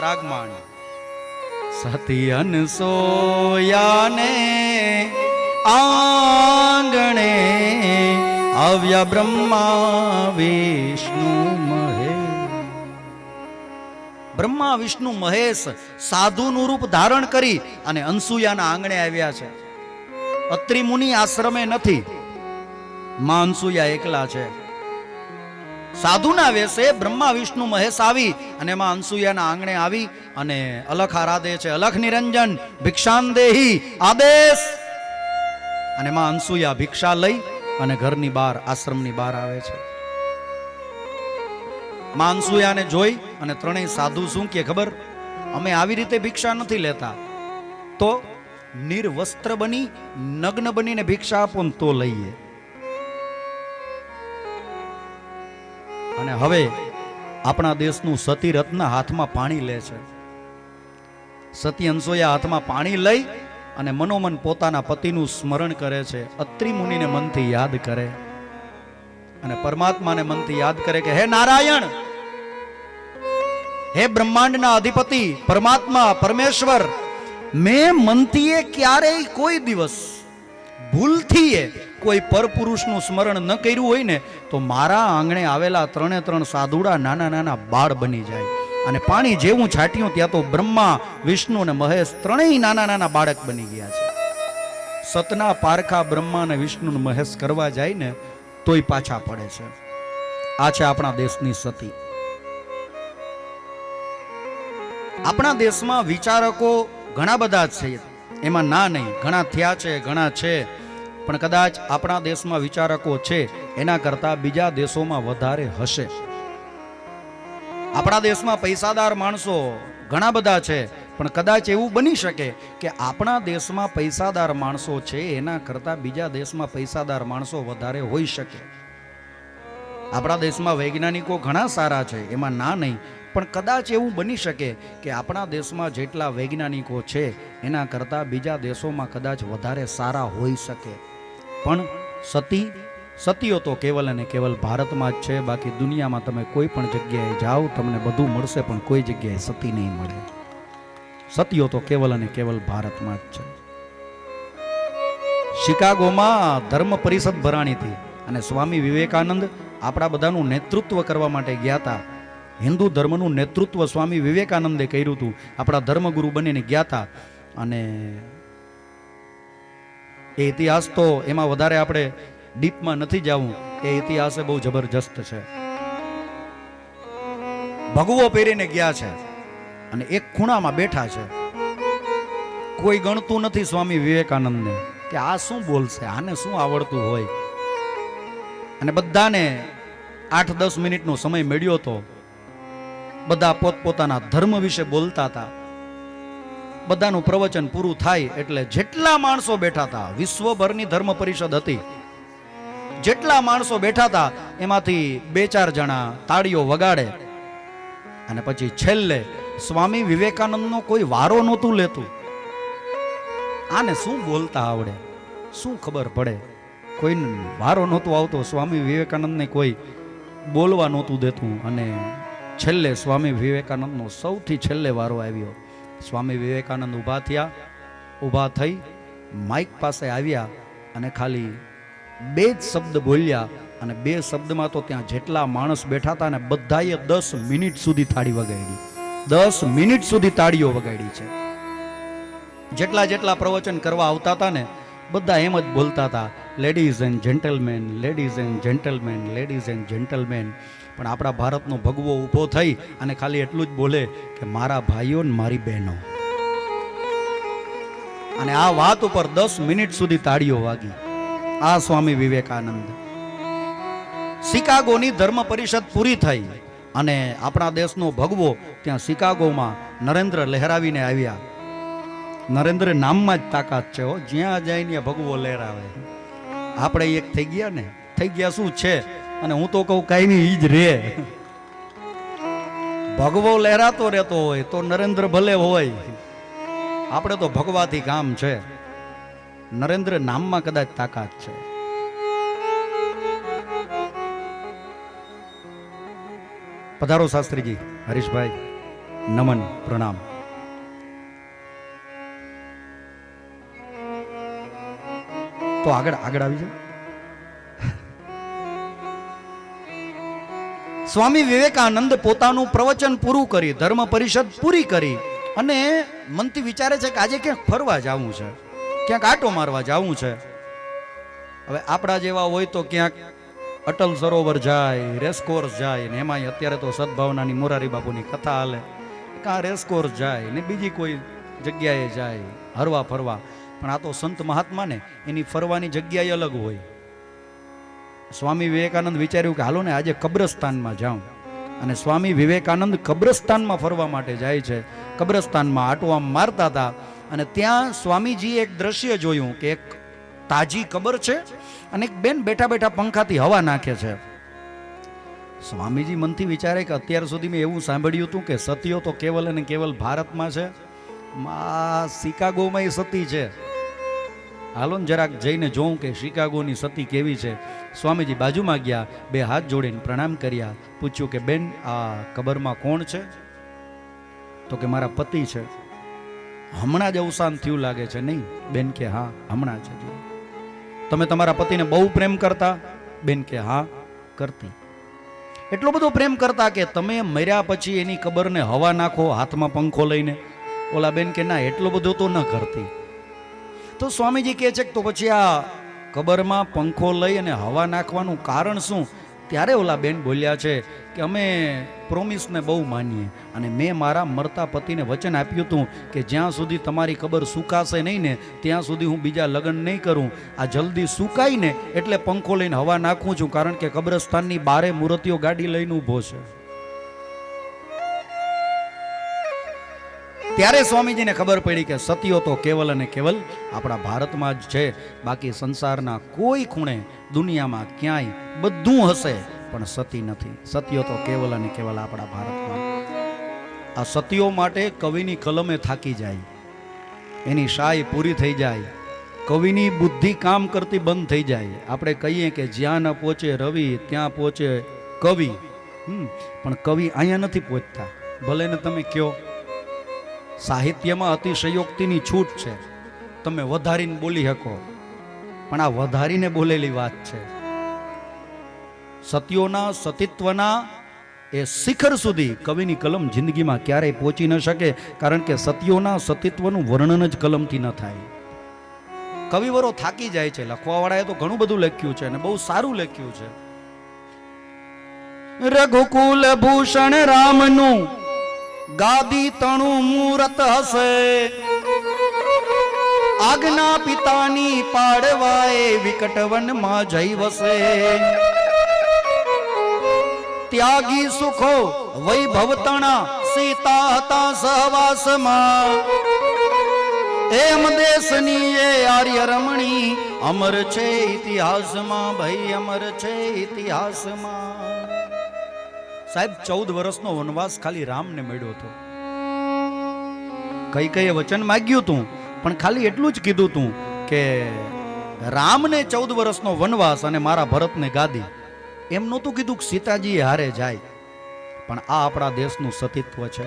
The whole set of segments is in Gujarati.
રાગમાણ સતી અનસોયાને આંગણે આવ્યા બ્રહ્મા વિષ્ણુ મહેશ. બ્રહ્મા વિષ્ણુ મહેશ સાધુનું રૂપ ધારણ કરી અને અનસુયાના આંગણે આવ્યા છે. અત્રિ મુનિ આશ્રમે નથી, માં અનસુયા એકલા છે. સાધુના વેશે બ્રહ્મા વિષ્ણુ મહેશ આવી અને માં અનસુયાના આંગણે આવી અને અલખ આરાધે છે. અલખ નિરંજન ભિક્ષાન દેહી આદેશ. અને માં અનસુયા ભિક્ષા લઈ અને ઘરની બહાર આશ્રમની બહાર આવે છે. માં અનસુયાને જોઈ અને ત્રણેય સાધુ શું કે ખબર? અમે આવી રીતે ભિક્ષા નથી લેતા, તો નિર્વસ્ત્ર બની નગ્ન બનીને ભિક્ષા આપો ને તો લઈએ. અને હવે આપણા દેશનું સતી રત્ન હાથમાં પાણી લે છે. સતી અનસુયા હાથમાં પાણી લઈ અને મનોમન પોતાના પતિનું સ્મરણ કરે છે. અત્રિ મુનિને મનથી યાદ કરે અને પરમાત્માને મનથી યાદ કરે કે હે નારાયણ, હે બ્રહ્માંડના અધિપતિ પરમાત્મા પરમેશ્વર, મેં મનથી ક્યારેય કોઈ દિવસ ભૂલથી કોઈ પરપુરુષનું સ્મરણ ન કર્યું હોય ને તો મારા આંગણે આવેલા ત્રણે ત્રણ સાધુડા નાના નાના બાળ બની જાય. અને પાણી જેવું છાટ્યું ત્યાં તો બ્રહ્મા વિષ્ણુ અને મહેશ ત્રણેય નાના નાના બાળક બની ગયા છે. સતના પારખા બ્રહ્મા અને વિષ્ણુ અને મહેશ કરવા જાય ને તોય પાછા પડે છે. આ છે આપણા દેશની સતી. આપણા દેશમાં વિચારકો ઘણા બધા છે, એમાં ના નહીં, ઘણા થયા છે, ઘણા છે, પણ કદાચ આપણા દેશમાં વિચારકો છે એના કરતા બીજા દેશોમાં વધારે હશે. આપણા દેશમાં પૈસાદાર માણસો ઘણા બધા છે, પણ કદાચ એવું બની શકે કે આપણા દેશમાં પૈસાદાર માણસો છે એના કરતા બીજા દેશમાં પૈસાદાર માણસો વધારે હોઈ શકે. આપણા દેશમાં વૈજ્ઞાનિકો ઘણા સારા છે, એમાં ના નહીં, પણ કદાચ એવું બની શકે કે આપણા દેશમાં જેટલા વૈજ્ઞાનિકો છે એના કરતા બીજા દેશોમાં કદાચ વધારે સારા હોઈ શકે. પણ સતીઓ તો કેવલ અને કેવલ ભારતમાં જ છે. બાકી દુનિયામાં તમે કોઈ પણ જગ્યાએ જાઓ તમને બધું મળશે, પણ કોઈ જગ્યાએ સતી નહીં મળે. સતીઓ તો કેવલ અને કેવલ ભારતમાં જ છે. શિકાગોમાં ધર્મ પરિષદ ભરાણી હતી અને સ્વામી વિવેકાનંદ આપણા બધાનું નેતૃત્વ કરવા માટે ગયા હતા. હિન્દુ ધર્મનું નેતૃત્વ સ્વામી વિવેકાનંદે કર્યું હતું. આપણા ધર્મગુરુ બનીને ગયા હતા. અને એ ઇતિહાસ તો એમાં વધારે આપણે ડીપમાં નથી જવું. એ ઇતિહાસ બહુ જબરજસ્ત છે. ભગવો પહેરીને ગયા છે અને એક ખૂણામાં બેઠા છે. કોઈ ગણતું નથી સ્વામી વિવેકાનંદને કે આ શું બોલશે, આને શું આવડતું હોય. અને બધાને 8-10 મિનિટનો સમય મળ્યો હતો. બધા પોતપોતાના ધર્મ વિશે બોલતા હતા. બધાનું પ્રવચન પૂરું થાય એટલે જેટલા માણસો બેઠા હતા, વિશ્વભરની ધર્મ પરિષદ હતી, જેટલા માણસો બેઠા હતા એમાંથી 2-4 જણા તાળીઓ વગાડે અને પછી છેલ્લે સ્વામી વિવેકાનંદનો કોઈ વારો નહોતું લેતું. આને શું બોલતા આવડે, શું ખબર પડે, કોઈ વારો નહોતો આવતો. સ્વામી વિવેકાનંદને કોઈ બોલવા નહોતું દેતું. અને છેલ્લે સ્વામી વિવેકાનંદનો સૌથી છેલ્લે વારો આવ્યો. સ્વામી વિવેકાનંદ ઊભા થયા. ઊભા થઈ માઇક પાસે આવ્યા અને ખાલી 2 જ શબ્દ બોલ્યા. અને 2 શબ્દમાં તો ત્યાં જેટલા માણસ બેઠા હતા ને બધાએ 10 મિનિટ સુધી તાળી વગાડી. 10 મિનિટ સુધી તાળીઓ વગાડી છે. જેટલા જેટલા પ્રવચન કરવા આવતા હતા ને બધા એમ જ બોલતા હતા, ladies and gentleman, ladies and gentleman, ladies and gentleman. પણ આપણા ભારતનો ભગવો ઊભો થઈ અને ખાલી એટલું જ બોલે કે મારા ભાઈઓ ને મારી બહેનો. અને આ વાત ઉપર 10 મિનિટ સુધી તાળીઓ વાગી. આ સ્વામી વિવેકાનંદ. શિકાગોની ધર્મ પરિષદ પૂરી થઈ અને આપણા દેશનો ભગવો ત્યાં શિકાગોમાં નરેન્દ્ર લહેરાવીને આવ્યા. નરેન્દ્ર નામમાં જ તાકાત છે. જ્યાં જાય ને ભગવો લહેરાવે. આપણે એક થઈ ગયા ને, થઈ ગયા શું છે? અને હું તો કહું કઈ નહીં, ઈ જ રે. ભગવો લહેરાતો રહેતો હોય તો નરેન્દ્ર ભલે હોય, આપણે તો ભગવાથી કામ છે. નરેન્દ્ર નામમાં કદાચ તાકાત છે. પધારો શાસ્ત્રીજી, હરીશભાઈ. નમન પ્રણામ. તો આગળ આવી જાઓ. સ્વામી વિવેકાનંદ પોતાનું પ્રવચન પૂરું કરી, ધર્મ પરિષદ પૂરી કરી અને મનથી વિચારે છે કે આજે ક્યાંક ફરવા જવું છે, ક્યાંક આટો મારવા જવું છે. હવે આપણા જેવા હોય તો ક્યાંક અટલ સરોવર જાય, રેસકોર્સ જાય, ને એમાં અત્યારે તો સદભાવનાની મોરારી બાપુની કથા હાલે, કાં રેસકોર્સ જાય ને બીજી કોઈ જગ્યાએ જાય હરવા ફરવા. પણ આ તો સંત મહાત્મા ને એની ફરવાની જગ્યાએ અલગ હોય. સ્વામી વિવેકાનંદ વિચાર્યું કે હાલો ને આજે કબ્રસ્તાનમાં જાઉં, અને સ્વામી વિવેકાનંદ કબ્રસ્તાનમાં ફરવા માટે જાય છે. કબ્રસ્તાનમાં આટો આમ મારતા હતા અને ત્યાં સ્વામીજીએ એક દ્રશ્ય જોયું કે એક તાજી કબર છે અને એક બેન બેઠા બેઠા પંખાથી હવા નાખે છે. સ્વામીજી મનથી વિચારે કે અત્યાર સુધી મેં એવું સાંભળ્યું હતું કે સતીઓ તો કેવલ અને કેવલ ભારતમાં છે, શિકાગોમાં સતી છે. હાલો ને જરાક જઈને જોઉં કે શિકાગોની સતી કેવી છે. સ્વામીજી બાજુમાં ગયા, બે હાથ જોડીને પ્રણામ કર્યા, પૂછ્યું કે બેન આ કબરમાં કોણ છે? તો કે મારા પતિ છે. હમણાં જ અવસાન થયું લાગે છે? નહીં. બેન કે હા હમણાં જ. તમે તમારા પતિને બહુ પ્રેમ કરતા? બેન કે હા કરતી. એટલો બધો પ્રેમ કરતા કે તમે મર્યા પછી એની કબરને હવા નાખો હાથમાં પંખો લઈને? ઓલા બેન કે ના એટલો બધો તો ન કરતી. તો સ્વામીજી કહે છે કે તો પછી આ કબરમાં પંખો લઈ અને હવા નાખવાનું કારણ શું? ત્યારે ઓલા બેન બોલ્યા છે કે અમે પ્રોમિસને બહુ માનીએ અને મેં મારા મરતા પતિને વચન આપ્યું હતું કે જ્યાં સુધી તમારી કબર સુકાશે નહીં ને ત્યાં સુધી હું બીજા લગ્ન નહીં કરું. આ જલ્દી સુકાય ને એટલે પંખો લઈને હવા નાખું છું, કારણ કે કબ્રસ્તાનની બારે મૂર્તિઓ ગાડી લઈને ઊભો છે. ત્યારે સ્વામીજીને ખબર પડી કે સતીઓ તો કેવલ અને કેવલ આપણા ભારતમાં જ છે, બાકી સંસારના કોઈ ખૂણે દુનિયામાં ક્યાંય બધું હશે પણ સતી નથી. સતીઓ તો કેવલ અને કેવલ આપણા ભારતમાં. આ સતીઓ માટે કવિની કલમે થાકી જાય, એની શાય પૂરી થઈ જાય, કવિની બુદ્ધિ કામ કરતી બંધ થઈ જાય. આપણે કહીએ કે જ્યાં ન પહોંચે રવિ ત્યાં પહોંચે કવિ, પણ કવિ અહીંયા નથી પહોંચતા. ભલે ને તમે કયો સાહિત્યમાં અતિશયોક્તિની છૂટ છે, તમે વધારીને બોલી શકો, પણ આ વધારીને બોલેલી વાત છે. સતીઓના સતીત્વના એ શિખર સુધી કવિની કલમ જિંદગીમાં ક્યારેય પહોંચી ન શકે, કારણ કે સતીઓના સતીત્વનું વર્ણન જ કલમથી ન થાય. કવિવરો થાકી જાય છે. લખવાવાળાએ તો ઘણું બધું લખ્યું છે અને બહુ સારું લખ્યું છે. રઘુકુલ ભૂષણ રામનું ગાદી તણું મૂરત હશે, આજ્ઞા પિતાની પાડવાએ વિકટવનમાં જઈ વસે. ત્યાગી સુખો વૈભવ તણા સીતા હતા સહવાસમાં, એમ દેશની એ આર્ય રમણી અમર છે ઇતિહાસમાં. ભાઈ અમર છે ઇતિહાસમાં. સાહેબ 14 વર્ષનો વનવાસ ખાલી રામને મળ્યો હતો. કઈ વચન માંગ્યું હતું પણ ખાલી એટલું જ કીધું હતું કે રામને 14 વર્ષનો વનવાસ અને મારા ભરતને ગાદી. એમ નહોતું કીધું કે સીતાજી હારે જાય. પણ આ આપણા દેશનું સતીત્વ છે.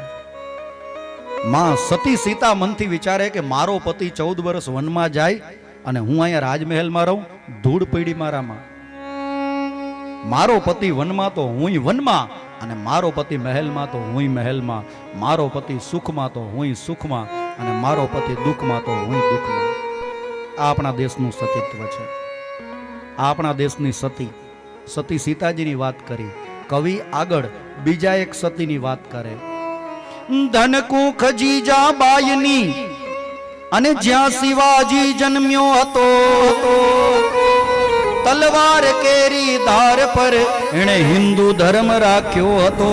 માં સતી સીતા મનથી વિચારે કે મારો પતિ 14 વર્ષ વનમાં જાય અને હું અહીંયા રાજમહેલમાં રહું, ધૂળ પડી મારામાં. મારો પતિ વનમાં તો હુંય વનમાં, અને મારો પતિ મહેલમાં તો હુંય મહેલમાં. મારો પતિ સુખમાં તો હુંય સુખમાં, અને મારો પતિ દુઃખમાં તો હુંય દુઃખમાં. આ આપણા દેશનું સતીત્વ છે. આ આપણા દેશની સતી સીતાજીની વાત કરી. કવિ આગળ બીજા એક સતીની વાત કરે. ધનકુખ જીજાબાઈની અને જ્યાં શિવાજી જન્મ્યો હતો, તલવાર કેરી ધાર પર એણે હિન્દુ ધર્મ રાખ્યો હતો.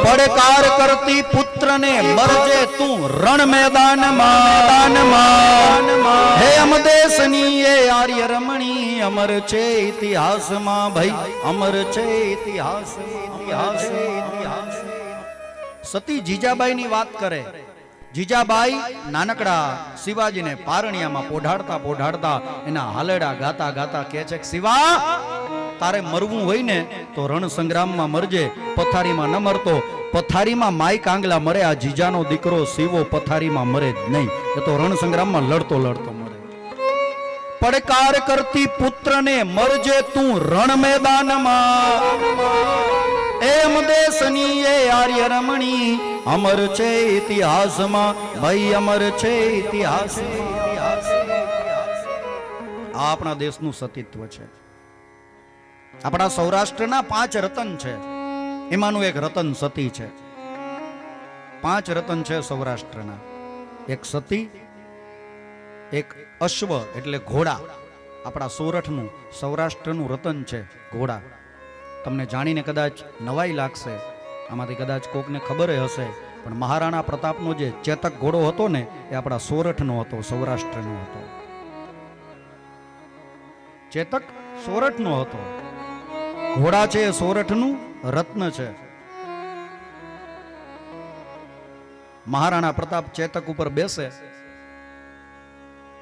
પડકાર કરતી પુત્રને મરજે તું રણ મેદાનમાં. હે અમ દેશની એ આર્ય રમણી અમર છે ઇતિહાસમાં. ભાઈ અમર છે ઇતિહાસ. સતી જીજાબાઈની વાત કરે. જીજાબાઈ નાનકડા શિવાજીને પારણિયામાં પોઢાડતા એના હાલેડા ગાતા કહે છે કે શિવા, તારે મરવું હોય ને તો રણ સંગ્રામમાં મરજે, પથારીમાં ન મરતો. પથારીમાં માઈ કાંગલા મરે, આ જીજાનો દીકરો શિવો પથારીમાં મરે જ નહીં, એ તો રણ સંગ્રામમાં લડતો લડતો મરે. પડકાર કરતી પુત્રને મરજે તું રણ મેદાનમાં, એમ દેશની એ આર્ય રમણી અમર છે ઇતિહાસમાં, ભાઈ અમર છે ઇતિહાસમાં. આ આપણા દેશનું સતીત્વ છે. આપણા સૌરાષ્ટ્રના 5 રતન છે, એમાંનું એક રતન સતી છે. 5 રતન છે સૌરાષ્ટ્રના. એક સતી, એક અશ્વ એટલે ઘોડા, આપણા સોરઠનું સૌરાષ્ટ્રનું રતન છે ઘોડા. તમને જાણીને કદાચ નવાઈ લાગશે, આમાંથી કદાચ કોકને ખબર હશે, પણ મહારાણા પ્રતાપનો જે ચેતક ઘોડો હતો ને એ આપણા સોરઠનો હતો, સૌરાષ્ટ્રનો હતો. ચેતક સોરઠનો હતો. ઘોડા છે એ સોરઠનું રત્ન છે. મહારાણા પ્રતાપ ચેતક ઉપર બેસે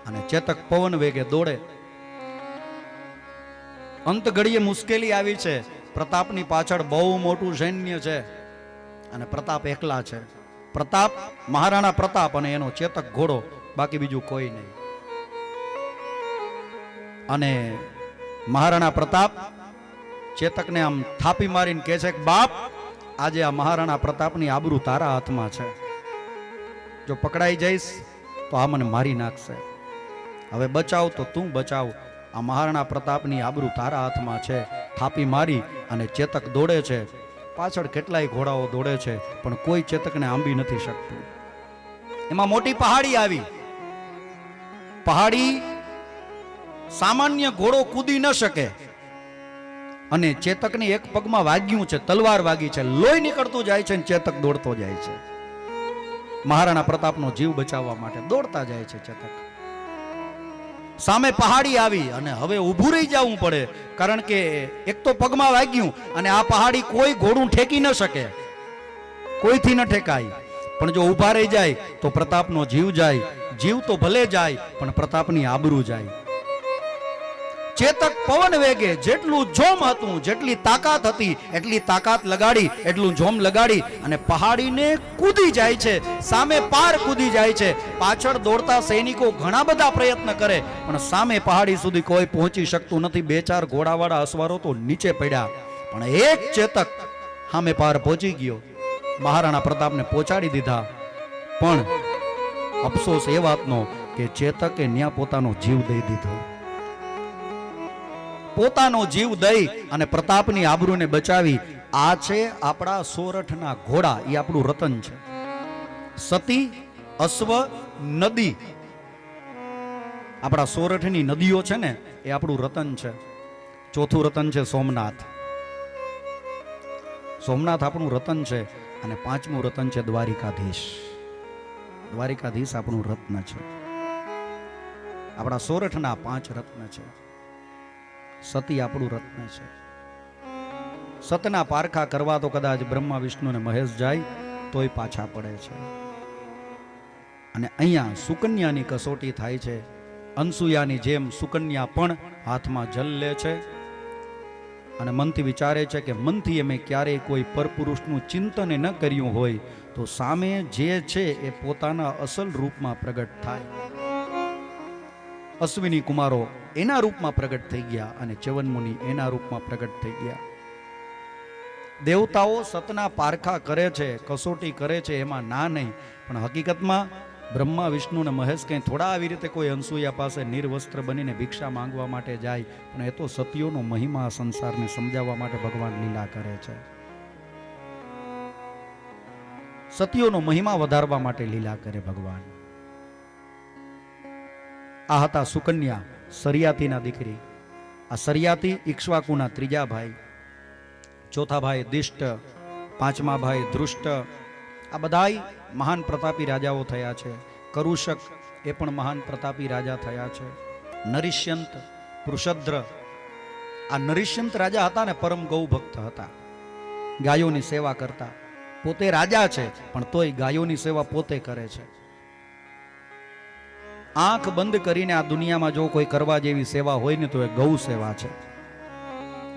અને ચેતક પવન વેગે દોડે. અંત ઘડીએ મુશ્કેલી આવી છે. પ્રતાપની પાછળ બહુ મોટું સૈન્ય છે અને પ્રતાપ એકલા છે. પ્રતાપ, મહારાણા પ્રતાપ અને એનો ચેતક ઘોડો, બાકી બીજું કોઈ નહીં. અને મહારાણા પ્રતાપ ચેતકને આમ થાપી મારીને કહે છે કે બાપ, આજે આ મહારાણા પ્રતાપની આબરૂ તારા હાથમાં છે. જો પકડાઈ જઈશ તો આ મને મારી નાખશે. હવે બચાવ તો તું બચાવ, આ મહારાણા પ્રતાપની આબરૂ તારા હાથમાં છે. થાપી મારી અને ચેતક દોડે છે. પાછળ કેટલાય ઘોડાઓ દોડે છે, પણ કોઈ ચેતકને આંબી નથી શકતું. એમાં મોટી પહાડી આવી. પહાડી સામાન્ય ઘોડો કૂદી ન શકે, અને ચેતકને એક પગમાં વાગ્યું છે, તલવાર વાગી છે, લોહી નીકળતું જાય છે, ચેતક દોડતો જાય છે. મહારાણા પ્રતાપનો જીવ બચાવવા માટે દોડતા જાય છે ચેતક. સામે પહાડી આવી અને હવે ઊભું રહી જવું પડે, કારણ કે એક તો પગમાં વાગ્યું અને આ પહાડી કોઈ ઘોડું ઠેકી ન શકે, કોઈથી ન ઠેકાય. પણ જો ઊભા રહી જાય તો પ્રતાપનો જીવ જાય. જીવ તો ભલે જાય પણ પ્રતાપની આબરૂ જાય. ચેતક પવન વેગે જેટલું જોમ હતું, જેટલી તાકાત હતી એટલી તાકાત લગાડી, એટલું જોમ લગાડી અને પહાડીને કૂદી જાય છે, સામે પાર કૂદી જાય છે. પાછળ દોડતા સૈનિકો ઘણા બધા પ્રયત્ન કરે પણ સામે પહાડી સુધી કોઈ પહોંચી શકતું નથી. 2-4 ઘોડાવાળા અસવારો તો નીચે પડ્યા, પણ એક ચેતક સામે પાર પહોંચી ગયો. મહારાણા પ્રતાપને પહોંચાડી દીધા. પણ અફસોસ એ વાતનો કે ચેતકે ન્યા પોતાનો જીવ દઈ દીધો. પોતાનો જીવ દઈ અને પ્રતાપની આબરૂને બચાવી. આ છે આપણા સોરઠના ઘોડા, એ આપણું રતન છે. સતી, અશ્વ, નદી, આપણા સોરઠની નદીઓ છે ને એ આપણું રતન છે. ચોથું રતન છે સોમનાથ. સોમનાથ આપણું રતન છે. અને 5મું રતન છે દ્વારિકાધીશ. દ્વારિકાધીશ આપણું રત્ન છે. આપણા સોરઠના 5 રત્ન છે. સતી આપણું રત્ન છે. સતના પારખા કરવા તો કદાચ બ્રહ્મા, વિષ્ણુ ને મહેશ જાય તોય પાછા પડે છે. અને અહીંયા સુકન્યાની કસોટી થાય છે. અનસુયાની જેમ સુકન્યા પણ હાથમાં જલ લે છે અને મનથી વિચારે છે કે મનથી અમે ક્યારેય કોઈ પરપુરુષનું ચિંતન ન કર્યું હોય તો સામે જે છે એ પોતાના અસલ રૂપમાં પ્રગટ થાય. અશ્વિની કુમારો એના રૂપમાં પ્રગટ થઈ ગયા અને ચ્યવન મુનિ એના રૂપમાં પ્રગટ થઈ ગયા. દેવતાઓ સતના પારખા કરે છે, કસોટી કરે છે, એમાં ના નહીં, પણ હકીકતમાં બ્રહ્મા, વિષ્ણુ ને મહેશ કંઈ થોડા આવી રીતે કોઈ અનસુયા પાસે નિર્વસ્ત્ર બનીને ભિક્ષા માંગવા માટે જાય, પણ એ તો સતીઓનો મહિમા સંસારને સમજાવવા માટે ભગવાન લીલા કરે છે. સતીઓનો મહિમા વધારવા માટે લીલા કરે ભગવાન. આ હતા સુકન્યા, સરિયાતીના દીકરી. આ સરિયાતી ઇક્ષ્વાકુના 3જા ભાઈ, 4થા ભાઈ દિષ્ટ, 5મા ભાઈ ધૃષ્ટ. આ બધાય મહાન પ્રતાપી રાજાઓ થયા છે. કરુષક એ પણ મહાન પ્રતાપી રાજા થયા છે. નરિષ્યંત, પૃષદ્ર. આ નરિષ્યંત રાજા હતા ને પરમ ગૌ ભક્ત હતા, ગાયોની સેવા કરતા. પોતે રાજા છે પણ તોય ગાયોની સેવા પોતે કરે છે. આંખ બંધ કરીને આ દુનિયામાં જો કોઈ કરવા જેવી સેવા હોય ને તો એ ગૌ સેવા છે.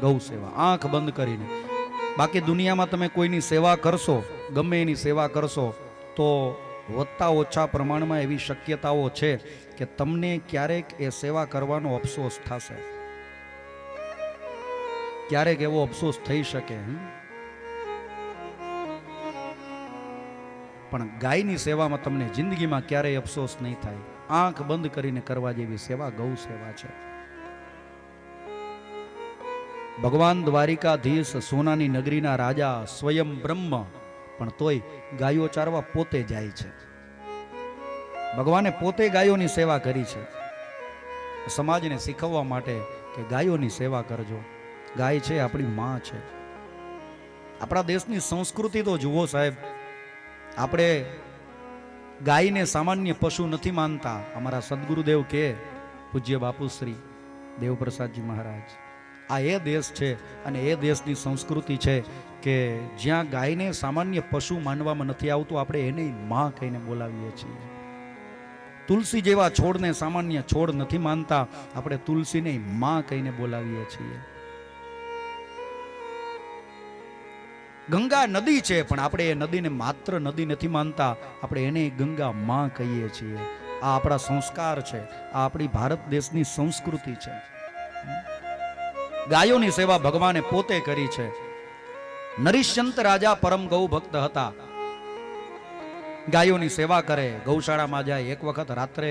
ગૌ સેવા આંખ બંધ કરીને. બાકી દુનિયામાં તમે કોઈની સેવા કરશો ગમે એની સેવા કરશો તો વધતા ઓછા પ્રમાણમાં એવી શક્યતાઓ છે કે તમને ક્યારેક એ સેવા કરવાનો અફસોસ થશે, ક્યારેક એવો અફસોસ થઈ શકે. પણ ગાયની સેવામાં તમને જિંદગીમાં ક્યારેય અફસોસ નહીં થાય. આંખ બંધ કરીને કરવા જેવી સેવા ગૌ સેવા છે. ભગવાન દ્વારિકાધીશ સોનાની નગરીના રાજા સ્વયં બ્રહ્મ, પણ તોય ગાયો ચારવા પોતે જાય છે. ભગવાને પોતે ગાયોની સેવા કરી છે, સમાજને શીખવવા માટે કે ગાયોની સેવા કરજો. ગાય છે આપણી માં છે. આપણા દેશની સંસ્કૃતિ તો જુઓ સાહેબ, આપણે ગાયને સામાન્ય પશુ નથી માનતા. અમારા સદગુરુદેવ કે પૂજ્ય બાપુશ્રી દેવપ્રસાદજી મહારાજ, આ એ દેશ છે અને એ દેશની સંસ્કૃતિ છે કે જ્યાં ગાયને સામાન્ય પશુ માનવામાં નથી આવતું, આપણે એને માં કહીને બોલાવીએ છીએ. તુલસી જેવા છોડને સામાન્ય છોડ નથી માનતા, આપણે તુલસીને માં કહીને બોલાવીએ છીએ. ગંગા નદી છે, પણ આપણે એ નદીને માત્ર નદી નથી માનતા, આપણે એને ગંગા માં કહીએ છીએ. આ આપણા સંસ્કાર છે, આ આપણી ભારત દેશની સંસ્કૃતિ છે. ગાયોની સેવા ભગવાને પોતે કરી છે. નરિશ્યંત રાજા પરમ ગૌ ભક્ત હતા. ગાયોની સેવા કરે, ગૌશાળામાં જાય. એક વખત રાત્રે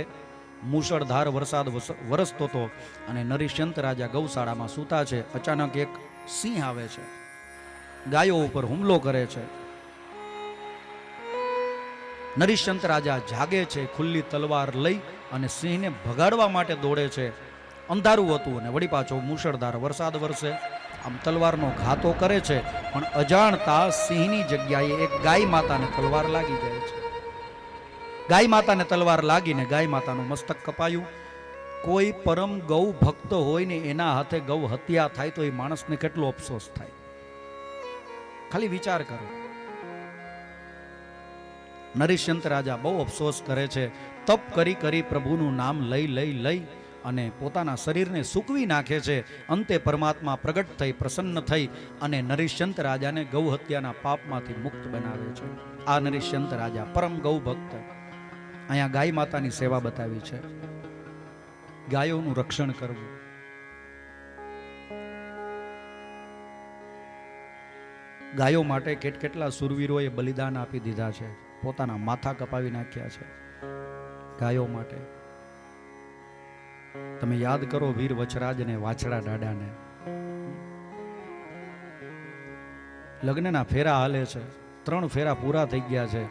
મુશળધાર વરસાદ વરસતો હતો અને નરિશ્યંત રાજા ગૌશાળામાં સૂતા છે. અચાનક એક સિંહ આવે છે, ગાયો ઉપર હુમલો કરે છે. નરિશ્યંત રાજા જાગે છે, ખુલ્લી તલવાર લઈ અને સિંહને ભગાડવા માટે દોડે છે. અંધારું હતું અને વળી પાછો મુશળધાર વરસાદ વરસે. આમ તલવારનો ઘાતો કરે છે, પણ અજાણતા સિંહની જગ્યાએ એક ગાય માતાને તલવાર લાગી જાય છે. ગાય માતાને તલવાર લાગીને ગાય માતાનું મસ્તક કપાયું. કોઈ પરમ ગૌ ભક્ત હોય ને એના હાથે ગૌ હત્યા થાય તો એ માણસને કેટલો અફસોસ થાય. ખાલી વિચાર કરો. નરિશ્યંત રાજા બહુ અફસોસ કરે છે. તપ કરી કરી પ્રભુનું નામ લઈ લઈ લઈ અને પોતાના શરીરને સૂકવી નાખે છે. અંતે પરમાત્મા પ્રગટ થઈ, પ્રસન્ન થઈ અને નરિશ્યંત રાજાને ગૌ હત્યાના પાપમાંથી મુક્ત બનાવે છે. આ નરિશ્યંત રાજા પરમ ગૌ ભક્ત. અહીંયા ગાય માતાની સેવા બતાવી છે, ગાયોનું રક્ષણ કરવું. ગાયો માટે કેટલા સુરવીરોએ બલિદાન આપી દીધા છે, પોતાના માથા કપાવી નાખ્યા છે ગાયો માટે. તમે યાદ કરો વીર વચરાજ ને વાછડા દાદાને. લગ્નના ફેરા હાલે છે, 3 ફેરા પૂરા થઈ ગયા છે,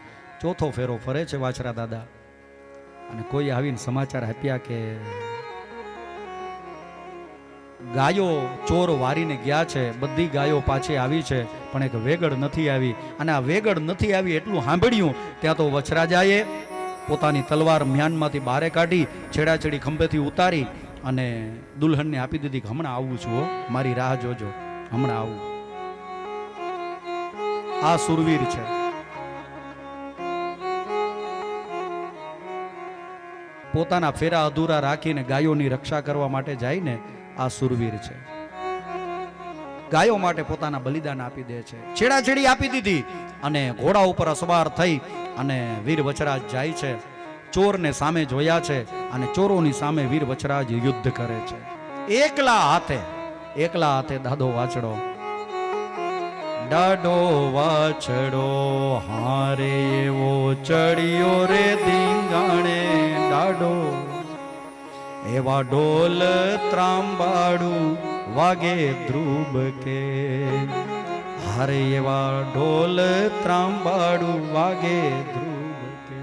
4થો ફેરો ફરે છે વાછડા દાદા. અને કોઈ આવીને સમાચાર આપ્યા કે ગાયો ચોર વારીને ગયા છે, બધી ગાયો પાછી આવી છે, પણ એક વેગડ નથી આવી. અને આ વેગડ નથી આવી એટલું સાંભળ્યું ત્યાં તો વચરાજાએ પોતાની તલવાર મ્યાનમાંથી બહાર કાઢી, છેડાછેડી ખંભેથી ઉતારી અને દુલ્હનને આપી દીધી કે હમણાં આવું છું, મારી રાહ જોજો, હમણાં આવું. આ સુરવીર છે. પોતાના ફેરા અધૂરા રાખીને ગાયોની રક્ષા કરવા માટે જાય ને, આ સુરવીર છે. ગાયો માટે પોતાના બલિદાન આપી દે છે. છેડાછેડી આપી દીધી અને ઘોડા ઉપર અસવાર થઈ અને વીર વચરાજ જાય છે. ચોરને સામે જોયા છે અને ચોરોની સામે વીર વચરાજ યુદ્ધ કરે છે. એકલા હાથે દાદો વાછડો, દાડો વાછડો હારે એવો ચડિયો રે ધીંગાણે દાડો, એવા ઢોલ ત્રાંબાડું વાગે ધ્રુબ કે, હારે એવા ઢોલ ત્રાંબાડું વાગે ધ્રુબ કે,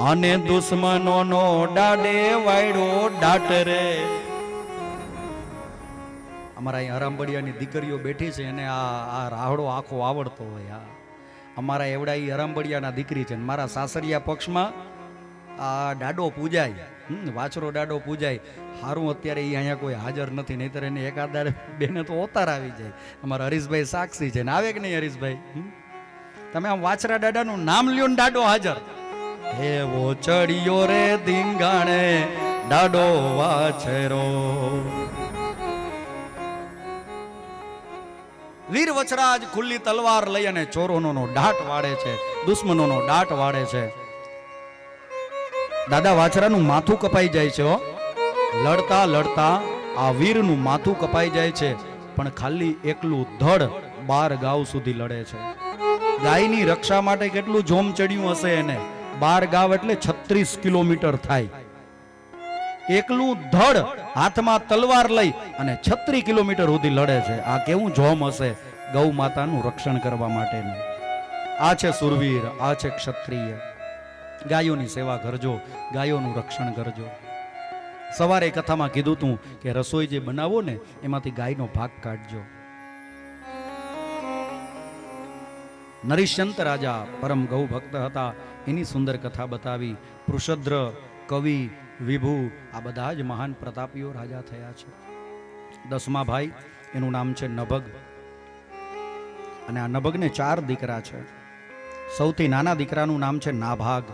અને દુશ્મનોનો ડાડે વાયડો ડાટ રે. અમારા અહીં હરામબડિયાની દીકરીઓ બેઠી છે અને આ રાહડો આખો આવડતો હોય. અમારા એવડા એ હરામબડિયાના દીકરી છે. મારા સાસરિયા પક્ષમાં આ ડાડો પૂજાય, વાછરો ડાડો પૂજાય. હારું અત્યારે એ અહીંયા કોઈ હાજર નથી, નહીતર એને એકાદ બેને તો ઓતાર આવી જાય. અમારા હરીશભાઈ સાક્ષી છે ને, આવે કે નહીં હરીશભાઈ? તમે આમ વાછરા દાદાનું નામ લ્યો ને ડાડો હાજર. એવો ચડિયો રે ધીંગાણે ડાડો વાછરો. વીર વચરાજ ખુલ્લી તલવાર લઈ અને ચોરોનો દાટ વાળે છે, દુશ્મનોનો દાટ વાળે છે. દાદા વાછરાનું માથું કપાઈ જાય છે હો. લડતા લડતા આ વીરનું માથું કપાઈ જાય છે, પણ ખાલી એકલું ધડ 12 ગાઉ સુધી લડે છે. ગાયની રક્ષા માટે કેટલું જોમ ચડ્યું હશે એને. 12 ગાવ એટલે 36 કિલોમીટર થાય. એકલું ધડ હાથમાં તલવાર લઈ અને 36 કિલોમીટર સુધી લડે છે. આ કેવું જોમ હશે ગૌ માતાનું રક્ષણ કરવા માટેનું. આ છે સુરવીર, આ છે ક્ષત્રિય. ગાયોની સેવા કરજો, ગાયોનું રક્ષણ કરજો. સવારે કથામાં કીધું તું કે રસોઈ જે બનાવો ને એમાંથી ગાયનો ભાગ કાઢજો. નરિશ્યંત રાજા પરમ ગૌ ભક્ત હતા, એની સુંદર કથા બતાવી. પૃષદ્ર, કવિ, વિભુ આ બધા જ મહાન પ્રતાપીઓ રાજા થયા છે. 10મા ભાઈ એનું નામ છે નભગ, અને આ નભગને 4 દીકરા છે. સૌથી નાના દીકરાનું નામ છે નાભાગ.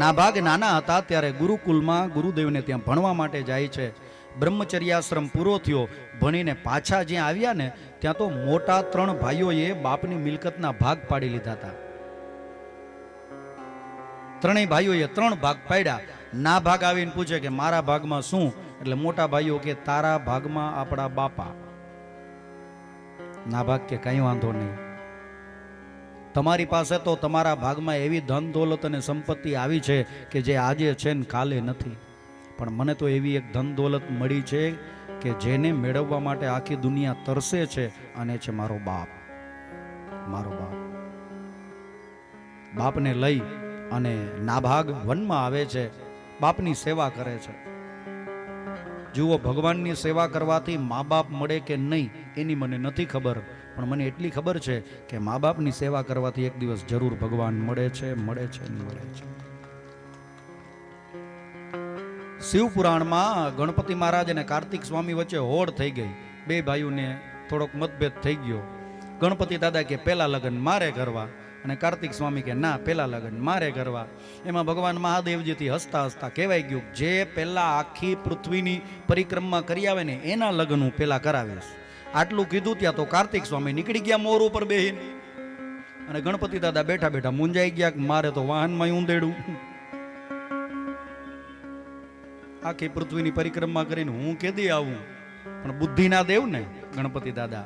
નાભાગ નાના હતા ત્યારે ગુરુકુલમાં ગુરુદેવને ત્યાં ભણવા માટે જાય છે. બ્રહ્મચર્યાશ્રમ પૂરો થયો, ભણીને પાછા જ્યાં આવ્યા ને ત્યાં તો મોટા 3 ભાઈઓએ બાપની મિલકતના ભાગ પાડી લીધા હતા. 3 ભાઈઓએ 3 ભાગ પાડ્યા. ના ભાગ આવીને પૂછે કે મારા ભાગમાં શું? એટલે મોટા ભાઈઓ કે તારા ભાગમાં આપણા બાપા. ના ભાગ કે કઈ વાંધો નહીં, તમારી પાસે તો તમારા ભાગમાં એવી ધન દોલત અને સંપત્તિ આવી છે કે જે આજે છે ને કાલે નથી, પણ મને તો એવી એક ધન દોલત મળી છે કે જેને મેળવવા માટે આખી દુનિયા તરસે છે, અને છે મારો બાપ. મારો બાપ. બાપને લઈ અને નાભાગ વનમાં આવે છે, બાપની સેવા કરે છે. જુઓ, ભગવાનની સેવા કરવાથી મા બાપ મળે કે નહીં એની મને નથી ખબર, પણ મને એટલી ખબર છે કે મા બાપની સેવા કરવાથી એક દિવસ જરૂર ભગવાન મળે છે, મળે છે, મળે છે. શિવપુરાણમાં ગણપતિ મહારાજ અને કાર્તિક સ્વામી વચ્ચે હોડ થઈ ગઈ. 2 ભાઈઓને થોડોક મતભેદ થઈ ગયો. ગણપતિ દાદા કે પહેલા લગ્ન મારે કરવા, અને કાર્તિક સ્વામી કે ના પહેલા લગ્ન મારે કરવા. એમાં ભગવાન મહાદેવજીથી હસતા હસતા કહેવાય ગયું, જે પહેલા આખી પૃથ્વીની પરિક્રમા કરી આવે ને એના લગ્ન હું પહેલા કરાવીશ. આટલું કીધું ત્યાં તો કાર્તિક સ્વામી નીકળી ગયા મોર ઉપર બેહીને, અને ગણપતિ દાદા બેઠા બેઠા મૂંઝાઈ ગયા કે મારે તો વાહનમાં ઊંધેડું. આખી પૃથ્વીની પરિક્રમા કરીને હું કેદી આવું? પણ બુદ્ધિના દેવ ને ગણપતિ દાદા.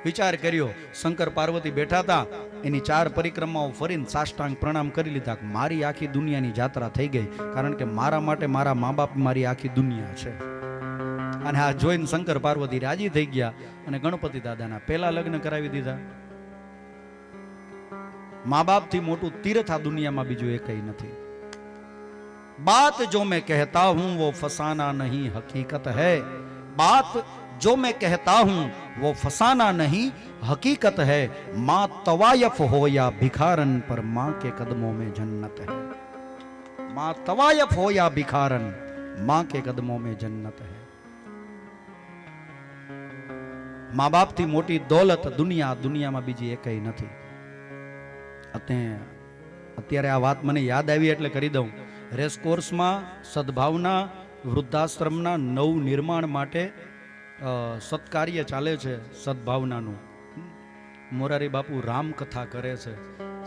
વિચાર કર્યો, શંકર પાર્વતી બેઠા હતા, એની 4 પરિક્રમાઓ ફરીને સાષ્ટાંગ પ્રણામ કરી લીધા. મારી આખી દુનિયાની જાત્રા થઈ ગઈ, કારણ કે મારા માટે મારા મા બાપ મારી આખી દુનિયા છે. અને આ જોઈને શંકર પાર્વતી રાજી થઈ ગયા અને ગણપતિ દાદાના પહેલા લગ્ન કરાવી દીધા. મા બાપ થી મોટું તીર્થ આ દુનિયામાં બીજું એકઈ નથી. बात जो मैं कहता हूं वो फसाना नहीं हकीकत है. बात जो मैं कहता हूं वो फसाना नहीं हकीकत है. मां तवायफ हो या भिखारन पर मां के कदमों में जन्नत है. मां तवायफ हो या भिखारन मां के कदमों में जन्नत है. मां बाप थी मोटी दौलत दुनियाમાં બીજી એકઈ નથી. અત્યારે આ વાત મને યાદ આવી એટલે કરી દઉં. રેસકોર્સમાં સદભાવના વૃદ્ધાશ્રમના નવ નિર્માણ માટે સત્કાર્ય ચાલે છે. સદભાવનાનું મોરારી બાપુ રામકથા કરે છે.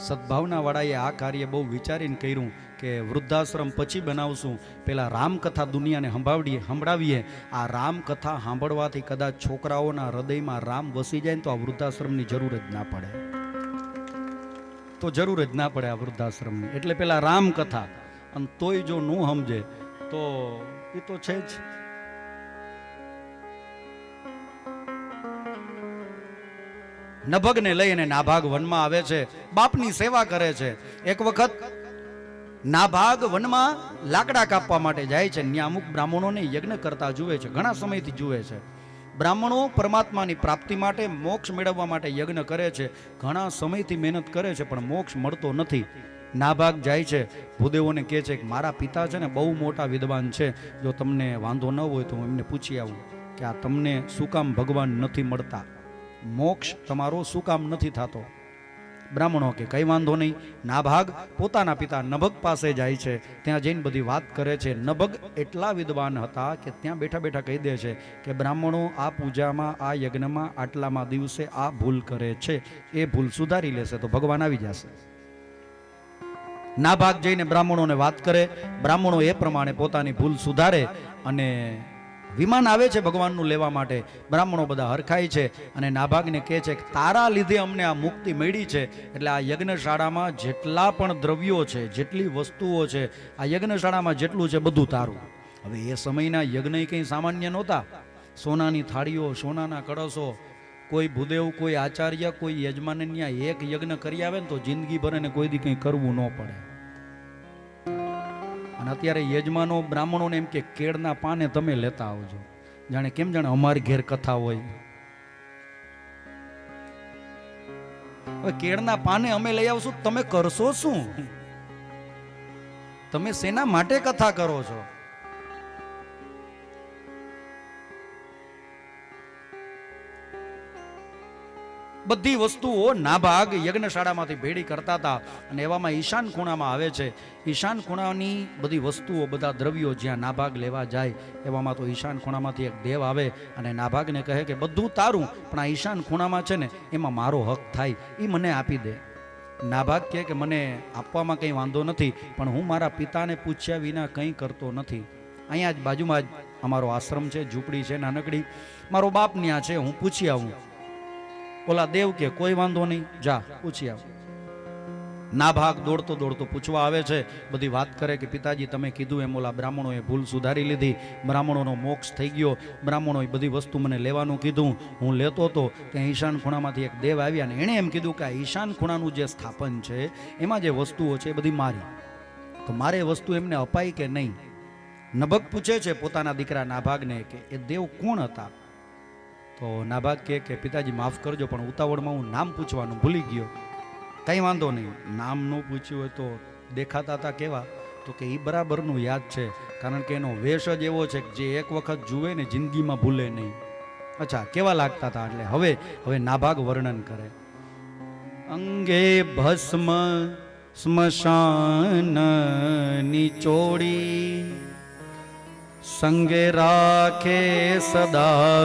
સદભાવના વાળાએ આ કાર્ય બહુ વિચારીને કર્યું કે વૃદ્ધાશ્રમ પછી બનાવશું, પેલા રામકથા દુનિયાને સંભળાવીએ. આ રામકથા સાંભળવાથી કદાચ છોકરાઓના હૃદયમાં રામ વસી જાય ને તો આ વૃદ્ધાશ્રમની જરૂર જ ના પડે. તો જરૂર જ ના પડે આ વૃદ્ધાશ્રમની. એટલે પેલા રામકથા, અને તોય જો નું સમજે તો એ તો છે જ. નભગને લઈને નાભાગ વનમાં આવે છે, બાપની સેવા કરે છે. એક વખત નાભાગ વનમાં લાકડા કાપવા માટે જાય છે. ત્યાં અમુક બ્રાહ્મણોને યજ્ઞ કરતા જુએ છે, ઘણા સમયથી જુએ છે. બ્રાહ્મણો પરમાત્માની પ્રાપ્તિ માટે, મોક્ષ મેળવવા માટે યજ્ઞ કરે છે. ઘણા સમયથી મહેનત કરે છે પણ મોક્ષ મળતો નથી. નાભાગ જાય છે, ભૂદેવોને કહે છે કે મારા પિતા છે ને બહુ મોટા વિદ્વાન છે, જો તમને વાંધો ન હોય તો હું એમને પૂછી આવું કે આ તમને શું કામ ભગવાન નથી મળતા, મોક્ષ તમારો શું કામ નથી થતો. બ્રાહ્મણો કે કંઈ વાંધો નહીં. નાભાગ પોતાના પિતા નભગ પાસે જાય છે. ત્યાં જઈને બધી વાત કરે છે. નભગ એટલા વિદ્વાન હતા કે ત્યાં બેઠા બેઠા કહી દે છે કે બ્રાહ્મણો આ પૂજામાં, આ યજ્ઞમાં આટલામાં દિવસે આ ભૂલ કરે છે, એ ભૂલ સુધારી લેશે તો ભગવાન આવી જશે. નાભાગ જઈને બ્રાહ્મણોને વાત કરે. બ્રાહ્મણો એ પ્રમાણે પોતાની ભૂલ સુધારે અને વિમાન આવે છે ભગવાનનું લેવા માટે. બ્રાહ્મણો બધા હરખાય છે અને નાભાગને કહે છે કે તારા લીધે અમને આ મુક્તિ મળી છે, એટલે આ યજ્ઞશાળામાં જેટલા પણ દ્રવ્યો છે, જેટલી વસ્તુઓ છે, આ યજ્ઞશાળામાં જેટલું છે બધું તારું. હવે એ સમયના યજ્ઞ કંઈ સામાન્ય નહોતા. સોનાની થાળીઓ, સોનાના કળશો, કોઈ ભૂદેવ, કોઈ આચાર્ય, કોઈ યજમાનને એક યજ્ઞ કરી આવે ને તો જિંદગી ભર એને કોઈ દી કંઈ કરવું ન પડે. અને અત્યારે યજમાનો બ્રાહ્મણોને એમ કે કેળના પાને તમે લેતા આવજો, જાણે કેમ જાણે અમારી ઘેર કથા હોય. હવે કેળના પાને અમે લઈ આવશું, તમે કરશો શું? તમે શેના માટે કથા કરો છો? બધી વસ્તુઓ નાભાગ યજ્ઞશાળામાંથી ભેડી કરતા હતા. અને એવામાં ઈશાન ખૂણામાં આવે છે. ઈશાન ખૂણાની બધી વસ્તુઓ, બધા દ્રવ્યો જ્યાં નાભાગ લેવા જાય, એવામાં તો ઈશાન ખૂણામાંથી એક દેવ આવે અને નાભાગને કહે કે બધું તારું, પણ આ ઈશાન ખૂણામાં છે ને એમાં મારો હક થાય, એ મને આપી દે. નાભાગ કહે કે મને આપવામાં કંઈ વાંધો નથી, પણ હું મારા પિતાને પૂછ્યા વિના કંઈ કરતો નથી. અહીંયા જ બાજુમાં જ અમારો આશ્રમ છે, ઝૂંપડી છે નાનકડી, મારો બાપ ત્યાં છે, હું પૂછી આવું. ઓલા દેવ કે કોઈ વાંધો નહીં, જા પૂછી આવ. નાભાગ દોડતો દોડતો પૂછવા આવે છે. બધી વાત કરે કે પિતાજી તમે કીધું એમ ઓલા બ્રાહ્મણોએ ભૂલ સુધારી લીધી, બ્રાહ્મણોનો મોક્ષ થઈ ગયો, બ્રાહ્મણોએ બધી વસ્તુ મને લેવાનું કીધું, હું લેતો હતો. ત્યાં ઈશાન ખૂણામાંથી એક દેવ આવ્યા અને એણે એમ કીધું કે આ ઈશાન ખૂણાનું જે સ્થાપન છે એમાં જે વસ્તુઓ છે એ બધી મારી, તો મારે વસ્તુ એમને અપાય કે નહીં? નભગ પૂછે છે પોતાના દીકરા નાભાગને કે એ દેવ કોણ હતા? તો નાભાગ કે પિતાજી માફ કરજો, પણ ઉતાવળમાં હું નામ પૂછવાનું ભૂલી ગયો. કંઈ વાંધો નહીં, નામ ન પૂછ્યું હોય તો દેખાતા હતા કેવા? તો કે એ બરાબરનું યાદ છે, કારણ કે એનો વેશ જ એવો છે કે જે એક વખત જુએ ને જિંદગીમાં ભૂલે નહીં. અચ્છા, કેવા લાગતા હતા? એટલે હવે નાભાગ વર્ણન કરે. અંગે ભસ્મ સ્મશાનની ચોડી, સંગે રાખે સદા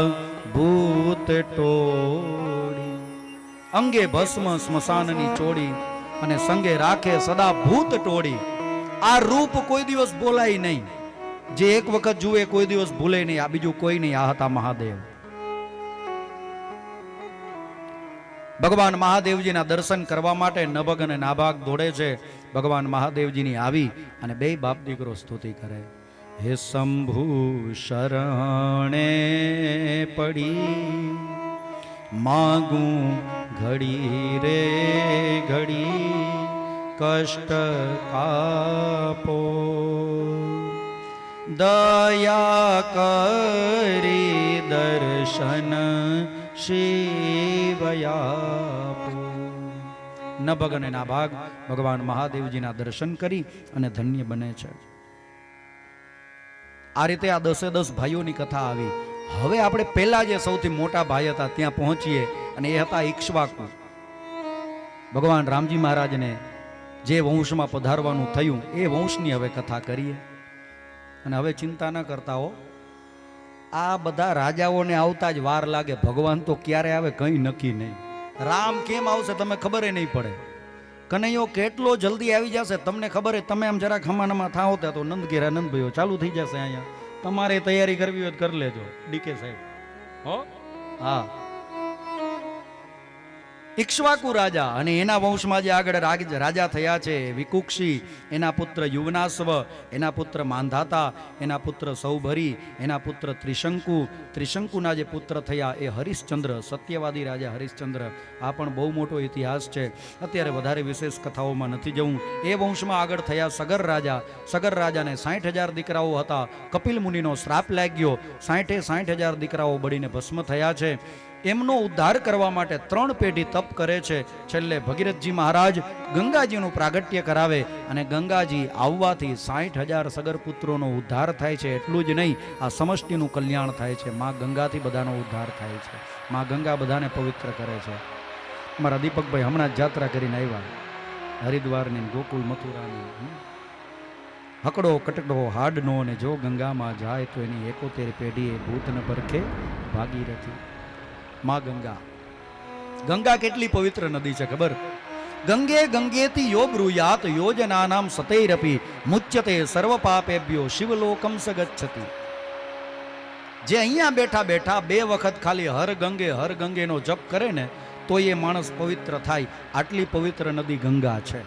ભૂત ટોળી. અંગે ભસ્મ સ્મશાનની ચોડી અને સંગે રાખે સદા ભૂત ટોળી. આ રૂપ કોઈ દિવસ બોલાય નહીં, જે એક વખત જુએ કોઈ દિવસ ભૂલે નહીં. આ બીજું કોઈ નહીં, આ હતા મહાદેવ. ભગવાન મહાદેવજીના દર્શન કરવા માટે નભગ અને નાભાગ દોડે છે. ભગવાન મહાદેવજીની આવી અને બે બાપ દીકરો સ્તુતિ કરે. હે શંભુ શરણે પડી, માગું ઘડી રે ઘડી, કષ્ટ કાપો, દયા કરી દર્શન શિવયાપો. નભગ અને નાભાગ ભગવાન મહાદેવજીના દર્શન કરી અને ધન્ય બને છે. આ રીતે આ 10 ભાઈઓની કથા આવી. હવે આપણે પહેલા જે સૌથી મોટા ભાઈ હતા ત્યાં પહોંચીએ, અને એ હતા ઇક્ષ્વાકુ. ભગવાન રામજી મહારાજને જે વંશમાં પધારવાનું થયું એ વંશની હવે કથા કરીએ. અને હવે ચિંતા ન કરતા હો, આ બધા રાજાઓને આવતા જ વાર લાગે, ભગવાન તો ક્યારે આવે કંઈ નક્કી નહીં. રામ કેમ આવશે તમે ખબર નહીં પડે. કનૈયો કેટલો જલ્દી આવી જશે તમને ખબર. તમે આમ જરાક હમાનામાં થાઓ ત્યાં તો નંદ ઘેરા નંદભાઈઓ ચાલુ થઈ જશે. અહીંયા તમારે તૈયારી કરવી હોય તો કરી લેજો, ડીકે સાહેબ. હો હા, ઇક્ષ્વાકુ રાજા અને એના વંશમાં જે આગળ રાજા થયા છે વિકુક્ષી, એના પુત્ર યુવનાશ્વ, એના પુત્ર માંધાતા, એના પુત્ર સૌભરી, એના પુત્ર ત્રિશંકુ, ત્રિશંકુના જે પુત્ર થયા એ હરિશ્ચંદ્ર, સત્યવાદી રાજા હરિશ્ચંદ્ર. આ પણ બહુ મોટો ઇતિહાસ છે, અત્યારે વધારે વિશેષ કથાઓમાં નથી જવું. એ વંશમાં આગળ થયા સગર રાજા. સગર રાજાને 60,000 દીકરાઓ હતા. કપિલ મુનિનો શ્રાપ લાગ્યો, 60,000 દીકરાઓ બળીને ભસ્મ થયા છે. એમનો ઉદ્ધાર કરવા માટે 3 પેઢી તપ કરે છે. છેલ્લે ભગીરથજી મહારાજ ગંગાજીનું પ્રાગટ્ય કરાવે અને ગંગાજી આવવાથી 60,000 સગર પુત્રોનો ઉદ્ધાર થાય છે. એટલું જ નહીં, આ સમષ્ટિનું કલ્યાણ થાય છે. માં ગંગાથી બધાનો ઉદ્ધાર થાય છે. માં ગંગા બધાને પવિત્ર કરે છે. મારા દીપકભાઈ હમણાં જ જાત્રા કરીને આવ્યા, હરિદ્વારની ગોકુલ મથુરાની. હકડો કટકડો હાડનો ને જો ગંગામાં જાય તો એની 71 પેઢીએ ભૂતને પરખે ભાગીરથી. માં ગંગા, ગંગા કેટલી પવિત્ર નદી છે ખબર? ગંગે ગંગેતી યો બ્રુયાત યોજનાનામ સતૈરપી મુચ્યતે સર્વ પાપેભ્યો શિવલોકમ સગચ્છતિ. જે અહીંયા બેઠા બેઠા 2 વખત ખાલી હર ગંગેનો જપ કરે ને તો એ માણસ પવિત્ર થાય. આટલી પવિત્ર નદી ગંગા છે.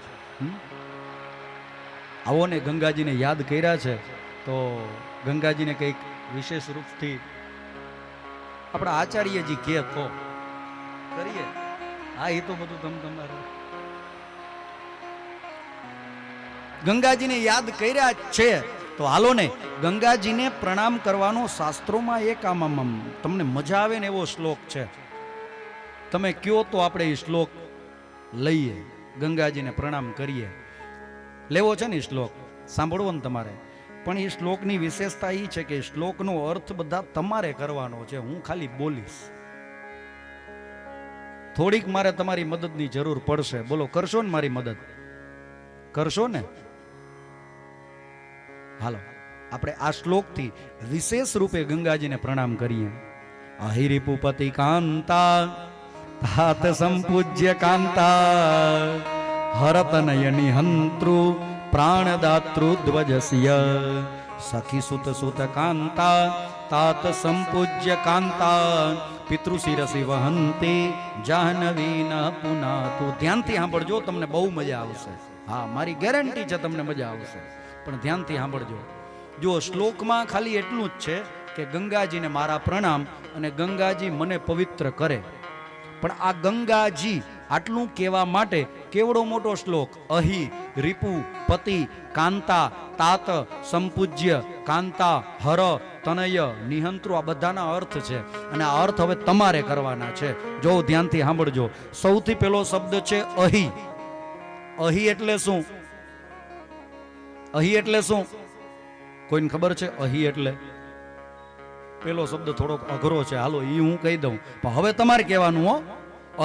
આવો ને ગંગાજીને યાદ કર્યા છે તો ગંગાજીને કંઈક વિશેષ રૂપથી આપણા આચાર્યજી કે તો કરીએ. હા, એ તો બધું તમારે ગંગાજીને યાદ કર્યા છે તો હાલો ને ગંગાજીને પ્રણામ કરવાનો શાસ્ત્રોમાં એક આમ તમને મજા આવે ને એવો શ્લોક છે. તમે કયો તો આપણે એ શ્લોક લઈએ, ગંગાજીને પ્રણામ કરીએ. લેવો છે ને શ્લોક, સાંભળવો ને તમારે. પણ એ શ્લોકની વિશેષતા એ છે કે શ્લોકનો અર્થ બધા તમારે કરવાનો છે, હું ખાલી બોલીશ. થોડીક મારે તમારી મદદની જરૂર પડશે. બોલો, કરશો ને મારી મદદ? કરશો ને? હાલો આપણે આ શ્લોકથી વિશેષ રૂપે ગંગાજીને પ્રણામ કરીએ. અહિરિપુપતિ કાંતા તાત સંપૂજ્ય કાંતા હરતનયની હંતૃ પ્રાણદાતૃ ધ્વજસ્ય સખી સુત સુત કાંતા તાત સંપૂજ્ય કાંતા પિતૃશિરસી વહંતિ જાહ્નવીન પુનાતુ. ધ્યાનથી સાંભળજો, તમને બહુ મજા આવશે. હા, મારી ગેરંટી છે તમને મજા આવશે, પણ ધ્યાનથી સાંભળજો. જો શ્લોકમાં ખાલી એટલું જ છે કે ગંગાજીને મારા પ્રણામ અને ગંગાજી મને પવિત્ર કરે. પણ આ ગંગાજી આટલું કહેવા માટે કેવડો મોટો શ્લોક. અહી રિપુ પતિ કાંતા તાત સંપૂજ્ય કાંતા હર તનય નિહંત્રુ, આ બધાના અર્થ છે અને આ અર્થ હવે તમારે કરવાના છે. જો ધ્યાનથી સાંભળજો. સૌથી પહેલો શબ્દ છે અહી. અહી એટલે શું? અહી એટલે શું? કોઈને ખબર છે અહી એટલે? પેલો શબ્દ થોડોક અઘરો છે, હાલો એ હું કહી દઉં, પણ હવે તમારે કહેવાનું હો.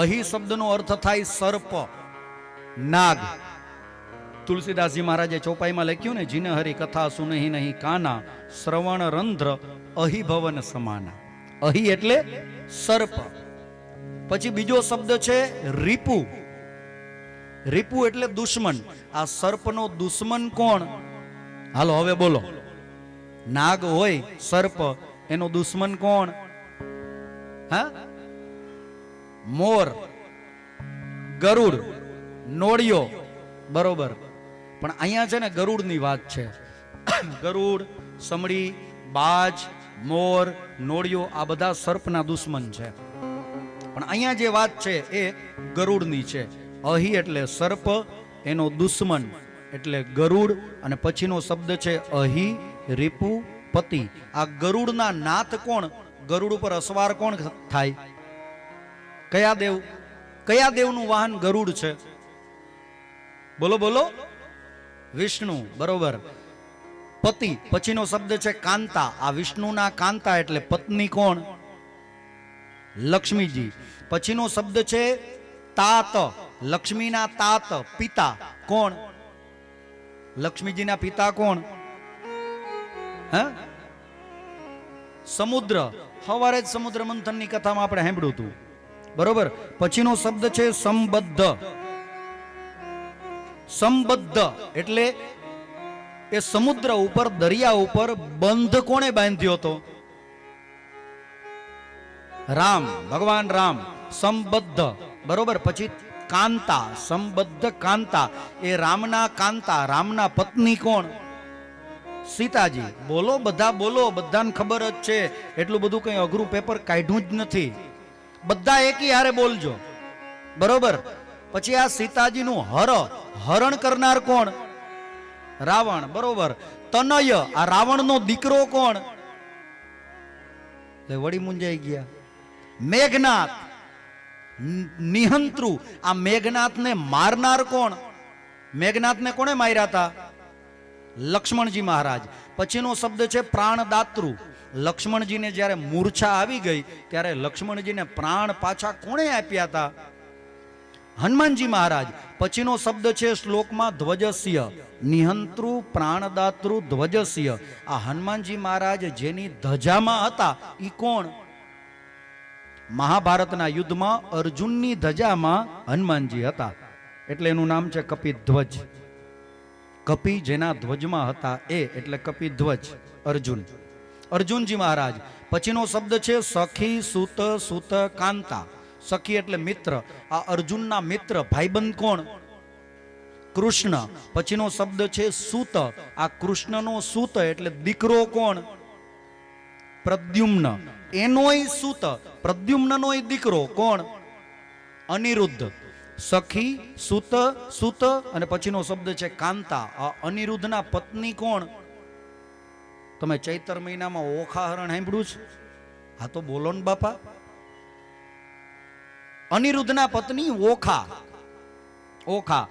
અહી શબ્દનો અર્થ થાય સર્પ, નાગ. તુલસીદાસજી મહારાજે ચોપાઈમાં લખ્યું ને, જીન હરી કથા સુનહી નહીં કાના શ્રવણ રંધ્ર અહી ભવન સમાના. અહી એટલે સર્પ. પછી બીજો શબ્દ છે રીપુ. રીપુ એટલે દુશ્મન. આ સર્પનો દુશ્મન કોણ? હાલો હવે બોલો. નાગ હોય સર્પ, એનો દુશ્મન કોણ? હા, મોર, ગરુડ, નોળિયો. બરોબર. પણ અહીંયા છે ને ગરુડની વાત છે. ગરુડ, સમડી, બાજ, મોર, નોળિયો આ બધા સર્પના દુશ્મન છે. પણ અહીંયા જે વાત છે એ ગરુડની છે. અહી એટલે સર્પ, એનો દુશ્મન એટલે ગરુડ, અને પછીનો શબ્દ છે અહી રીપુ પતિ. આ ગરુડના નાથ કોણ? ગરુડ ઉપર અસવાર કોણ થાય? કયા દેવ? કયા દેવનું વાહન ગરુડ છે? બોલો બોલો. વિષ્ણુ. બરોબર. પતિ પછીનો શબ્દ છે કાંતા. આ વિષ્ણુના કાંતા એટલે પત્ની કોણ? લક્ષ્મીજી. પછીનો શબ્દ છે તાત. લક્ષ્મીના તાત પિતા કોણ? લક્ષ્મીજીના પિતા કોણ? હા, સમુદ્ર. સવારે જ સમુદ્ર મંથનની કથામાં આપણે સાંભળ્યું હતું. બરોબર. પછીનો શબ્દ છે સંબદ્ધ. સંબદ્ધ એટલે એ સમુદ્ર ઉપર, દરિયા ઉપર બંધ કોણે બાંધ્યો હતો? રામ, ભગવાન રામ. સંબદ્ધ. બરોબર. પછી કાંતા, સંબદ્ધ કાંતા, એ રામના કાંતા, રામના પત્ની કોણ? સીતાજી. બોલો બધા, બોલો. બધાને ખબર જ છે, એટલું બધું કઈ અઘરું પેપર કાઢ્યું જ નથી. બધા એકી હારે બોલજો. બરોબર. પછી આ સીતાજીનું હરણ કરનાર કોણ? રાવણ. બરોબર. તનય, આ રાવણનો દીકરો કોણ? વળી મુંજાઈ ગયા. મેઘનાથ. નિહંત્રુ, આ મેઘનાથને મારનાર કોણ? મેઘનાથને કોણે માર્યા હતા? લક્ષ્મણજી મહારાજ. પછીનો શબ્દ છે પ્રાણદાતૃ. લક્ષ્મણજીને જ્યારે મૂર્છા આવી ગઈ ત્યારે લક્ષ્મણજીને પ્રાણ પાછા કોણે આપ્યા હતા? હનુમાનજી મહારાજ પછીનો શબ્દ છે શ્લોકમાં ધ્વજસ્ય, નિહંતૃ પ્રાણદાતૃ ધ્વજસ્ય. આ હનુમાનજી મહારાજ જેની ધજામાં હતા ઈ કોણ? મહાભારતના યુદ્ધમાં અર્જુનની ધજામાં હનુમાનજી હતા એટલે એનું નામ છે કપિધ્વજ. કપિ જેના ધ્વજમાં હતા એ એટલે કપિધ્વજ અર્જુન. અર્જુનજી મહારાજ. પછીનો શબ્દ છે સખી સુત સુત કાંતા. સખી એટલે મિત્ર. આ અર્જુનના મિત્ર ભાઈબંધ કોણ? કૃષ્ણ. પછીનો શબ્દ છે સૂત. આ કૃષ્ણનો સૂત એટલે દીકરો કોણ? પ્રદ્યુમ્ન. એનોય સૂત, પ્રદ્યુમ્નનોય દીકરો કોણ? અનિરુદ્ધ. સખી, સૂત, સૂત અને પછીનો શબ્દ છે કાંતા. આ અનિરુદ્ધના પત્ની કોણ? તમે ચૈતર મહિનામાં ઓખા હરણ સાંભળ્યું છે? હા તો બોલો ને બાપા. અનિરુદ્ધના પત્ની ઓખા. ઓખા.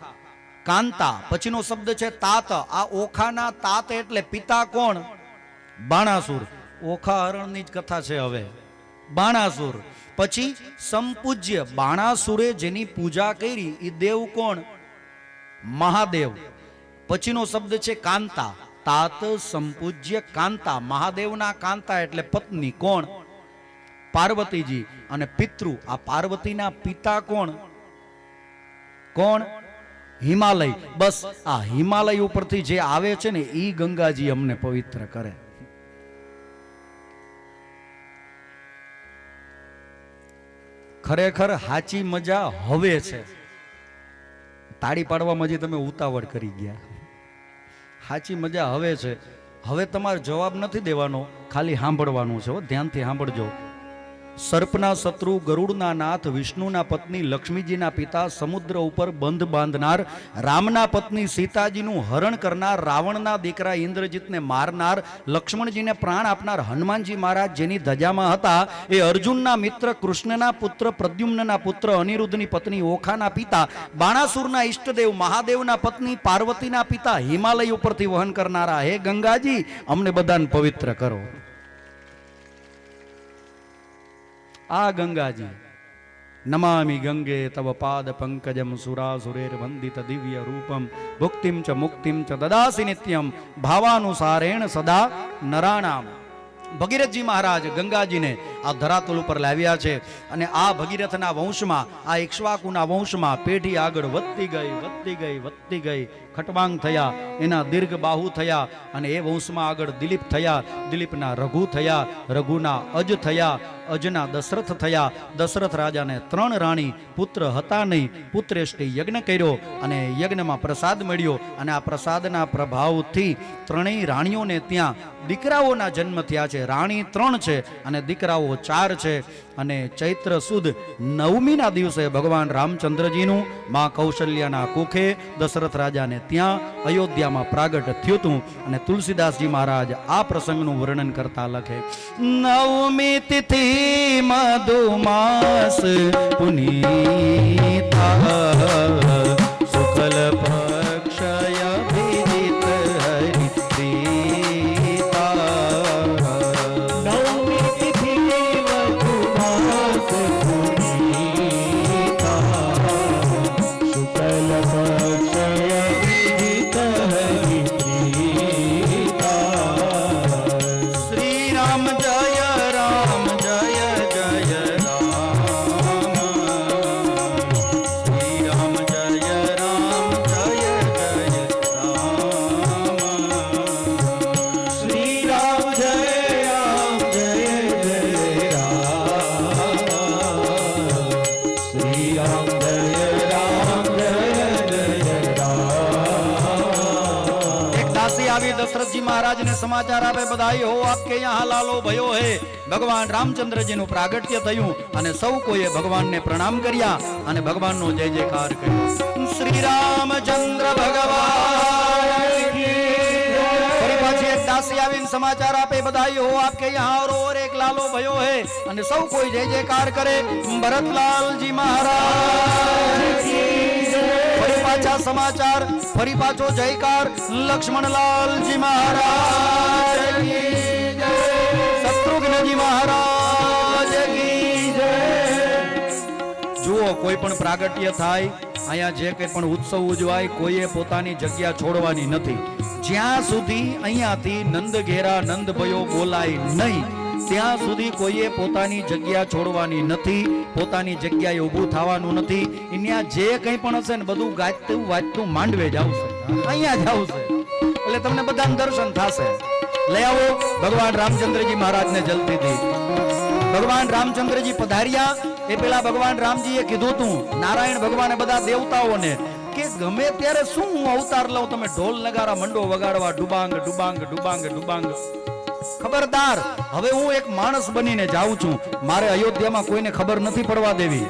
કાંતા. પછીનો શબ્દ છે તાત. આ ઓખાના તાત એટલે પિતા કોણ? બાણાસુર. ઓખા હરણની જ કથા છે હવે. બાણાસુર. પછી સંપૂજ્ય. બાણાસુરે જેની પૂજા કરી એ દેવ કોણ? મહાદેવ. પછીનો શબ્દ છે કાંતા. તાત સંપૂજ્ય કાંતા. મહાદેવના કાંતા એટલે પત્ની કોણ? પાર્વતીજી. અને પિતૃ. આ પાર્વતીના પિતા કોણ? કોણ? હિમાલય. બસ આ હિમાલય ઉપરથી જે આવે છે ને ઈ ગંગાજી અમને પવિત્ર કરે. ખરેખર હાચી મજા હવે છે. તાળી પાડવામાં જે તમે ઉતાવળ કરી ગયા. હાચી મજા હવે છે. હવે તમારે જવાબ નથી દેવાનો, ખાલી સાંભળવાનું છે. ધ્યાનથી સાંભળજો. સર્પના શત્રુ ગરુડના નાથ વિષ્ણુના પત્ની લક્ષ્મીજીના પિતા સમુદ્ર ઉપર બંધ બાંધનાર રામના પત્ની સીતાજીનું હરણ કરનાર રાવણના દીકરા ઇન્દ્રજીતને મારનાર લક્ષ્મણજીને પ્રાણ આપનાર હનુમાનજી મહારાજ જેની ધજામાં હતા એ અર્જુનના મિત્ર કૃષ્ણના પુત્ર પ્રદ્યુમ્નના પુત્ર અનિરુદ્ધની પત્ની ઓખાના પિતા બાણાસુરના ઈષ્ટદેવ મહાદેવના પત્ની પાર્વતીના પિતા હિમાલય ઉપરથી વહન કરનારા હે ગંગાજી અમને બધાને પવિત્ર કરો. આ ગંગાજી. નમામિ ગંગે તવ પાદ પંકજમ સુરાસુરેર વંદિત દિવ્ય રૂપમ ભુક્તિમ ચ મુક્તિમ ચ દદાસી નિત્યમ ભાવાનુસારેણ સદા નરાણામ. ભગીરથજી મહારાજ ગંગાજીને આ ધરાતલ ઉપર લાવ્યા છે અને આ ભગીરથના વંશમાં આ ઇક્ષ્વાકુના વંશમાં પેઢી આગળ વધતી ગઈ વધતી ગઈ વધતી ગઈ. ખટવાંગ થયા, એના દીર્ઘ બાહુ થયા અને એ વંશમાં આગળ દિલીપ થયા, દિલીપના રઘુ થયા, રઘુના અજ થયા, અજના દશરથ થયા. દશરથ રાજાને 3 રાણી પુત્ર હતા નહીં. પુત્રેષ્ટિ યજ્ઞ કર્યો અને યજ્ઞમાં પ્રસાદ મળ્યો અને આ પ્રસાદના પ્રભાવથી 3 રાણીઓને ત્યાં દીકરાઓના જન્મ થયા છે. રાણી 3 છે અને દીકરાઓ 4 છે. અને ચૈત્ર સુદ 9મીના દિવસે ભગવાન રામચંદ્રજીનું મા કૌશલ્યાના કુખે દશરથ રાજાને ત્યાં અયોધ્યામાં પ્રાગટ થયું હતું. અને તુલસીદાસજી મહારાજ આ પ્રસંગનું વર્ણન કરતા લખે 9મી તિથિ મધુમાસ પુનીતા શુક્લ પક્ષય વિદિત હરિ પ્રીતા. 9મી તિથિ મધુમાસ પુનીતા શુક્લ પક્ષય વિદિત હરિ પ્રીતા. શ્રી રામ જય રામ જય જય રામ. શ્રી રામ જય રામ જય જય રામ. શ્રી રામ જય રામ જય જય રામ. શ્રી રામ જય રામ જય જય રામ. એક દાસી આવી દશરથજી મહારાજને સમાચાર આપે બધાઈ હો આપકે યહાં લાલો ભયો હે. ભગવાન રામચંદ્રજીનું પ્રાગટ્ય થયું અને સૌ કોઈએ ભગવાનને પ્રણામ કર્યા અને ભગવાનનો જય જયકાર કર્યો. શ્રી રામચંદ્ર ભગવાન કી જય. ફરી પાછી એક દાસી આવીને સમાચાર આપે બધાઈ હો આપકે યહાં और एक लालो ભયો હે અને સૌ કોઈ જય જયકાર કરે. ભરતલાલજી મહારાજ કી જય. ફરી પાછા સમાચાર, ફરી પાછો જયકાર લક્ષ્મણલાલજી મહારાજ કી જય. શત્રુઘ્નજી મહારાજ કી જય. જુઓ કોઈ પણ પ્રાગટ્ય થાય, અહીંયા જે કંઈ પણ ઉત્સવ ઉજવાય, કોઈએ પોતાની જગ્યા છોડવાની નથી. જ્યાં સુધી અહીંયાથી નંદ ઘેરા નંદ ભયો બોલાય નહીં, ત્યાં સુધી કોઈએ પોતાની જગ્યા છોડવાની નથી, પોતાની જગ્યાએ ઊભું થવાનું નથી. અહીંયા જે કંઈ પણ હશે ને બધું ગાજતું વાજતું માંડવે જ આવશે, અહીંયા જ આવશે. એટલે તમને બધાને દર્શન થશે. લઈ આવો ભગવાન રામચંદ્રજી મહારાજને જલ્દીથી. ભગવાન રામચંદ્રજી પધાર્યા એ પેલા ભગવાન રામજીએ કીધું તું નારાયણ ભગવાને બધા દેવતાઓને કે ગમે ત્યારે શું હું અવતાર લઉં, તમે ઢોલ નગારા મંડો વગાડવા, ડુબાંગ ડુબાંગ ડુબાંગ ડુબાંગ. ખબરદાર, હવે હું એક માણસ બનીને જાઉં છું. મારે અયોધ્યામાં કોઈને ખબર નથી પડવા દેવી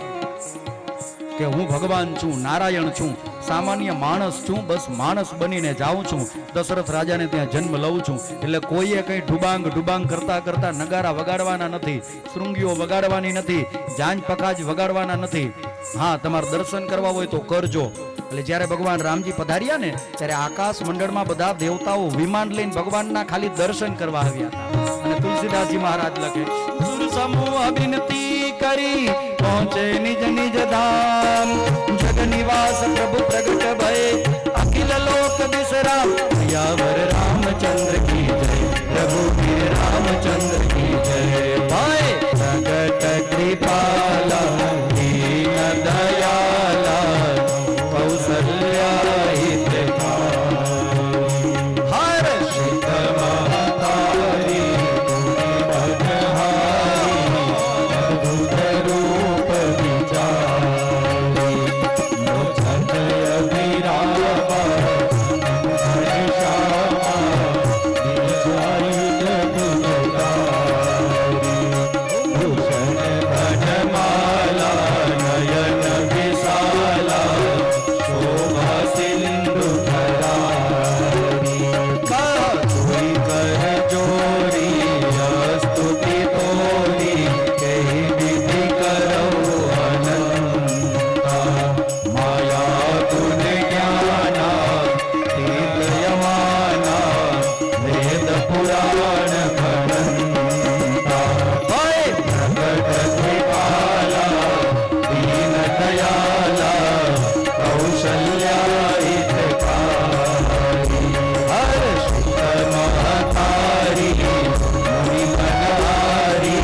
કે હું ભગવાન છું, નારાયણ છું, સામાન્ય માણસ છું. બસ માણસ બનીને જાઉં છું. દશરથ રાજાને ત્યાં જન્મ લઉં છું. એટલે કોઈએ કઈ ઢુબાંગ ઢુબાંગ કરતા કરતા નગારા વગાડવાના નથી, શૃંગીઓ વગાડવાની નથી, જાંજ પખાજ વગાડવાના નથી. હા, તમારે દર્શન કરવા હોય તો કરજો. એટલે જ્યારે ભગવાન રામજી પધાર્યા ને ત્યારે આકાશ મંડળમાં બધા દેવતાઓ વિમાન લઈને ભગવાનના ખાલી દર્શન કરવા આવ્યા હતા. અને તુલસીદાસજી મહારાજ લખે, સુર સમૂહ વિનતી કરી પહોંચે નિજ નિજ ધામ, જગ નિવાસ પ્રભુ પ્રગટ ભય, અખિલ લોક વિશ્રામ, યાવર રામચંદ્ર કી જય, રઘુવીર રામચંદ્ર કી જય. ભય પ્રગટ કૃપાલા દીન દયાલા, કૌશલ્યા હિતકારી, હર્ષિત મહતારી, ભગહારી, અદ્ભુત રૂપ વિચારી, મોક્ષય વિરાવા, હર્ષાવા, દિલજાયુધ ગુજતારી, ભૂષણ ભજમાલા, નયન વિશાલા, શોભા સિંધુ ધરારી, કોઈ કર જોડી, સ્તુતિ તોડી, કહી વિધિ કરો અનંતા, માયા ગુણ જ્ઞાના, તીર્થ યમાના, વેદ પુરાણ ભણંતા, પ્રગટ કૃપાલા, દીન દયાલા, કૌશલ્યા હિતકારી, હર્ષિત મહતારી, મુનિ મનહારી,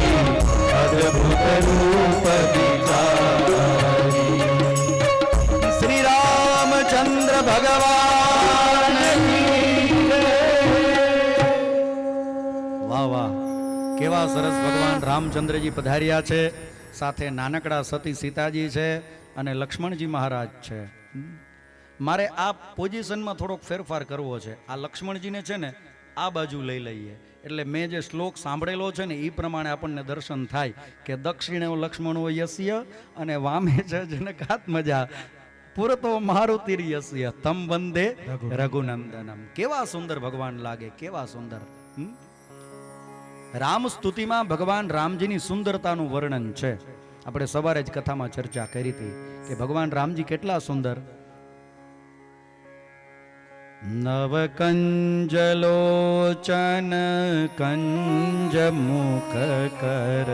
અદ્ભુત રૂપ વિચારી. શ્રી રામચંદ્ર ભગવાન કી જય. વાહ વાહ, કેવા સરસ ભગવાન રામચંદ્રજી પધાર્યા છે. સાથે નાનકડા સતી સીતાજી છે અને લક્ષ્મણજી મહારાજ છે. મારે આ પોઝિશનમાં થોડોક ફેરફાર કરવો છે. આ લક્ષ્મણજીને છે ને આ બાજુ લઈ લઈએ, એટલે મેં જે શ્લોક સાંભળેલો છે ને એ પ્રમાણે આપણને દર્શન થાય કે દક્ષિણે લક્ષ્મણો યસ્ય અને વામે છે જનકાત્મજા, પુરતો મારુતિર યસ્ય, તમ વંદે રઘુનંદનમ. કેવા સુંદર ભગવાન લાગે, કેવા સુંદર. રામ સ્તુતિમાં ભગવાન રામજીની સુંદરતાનું વર્ણન છે. આપણે સવારે જ કથામાં ચર્ચા કરી હતી કે ભગવાન રામજી કેટલા સુંદર. નવ કંજલોચન કંજ મુખ કર,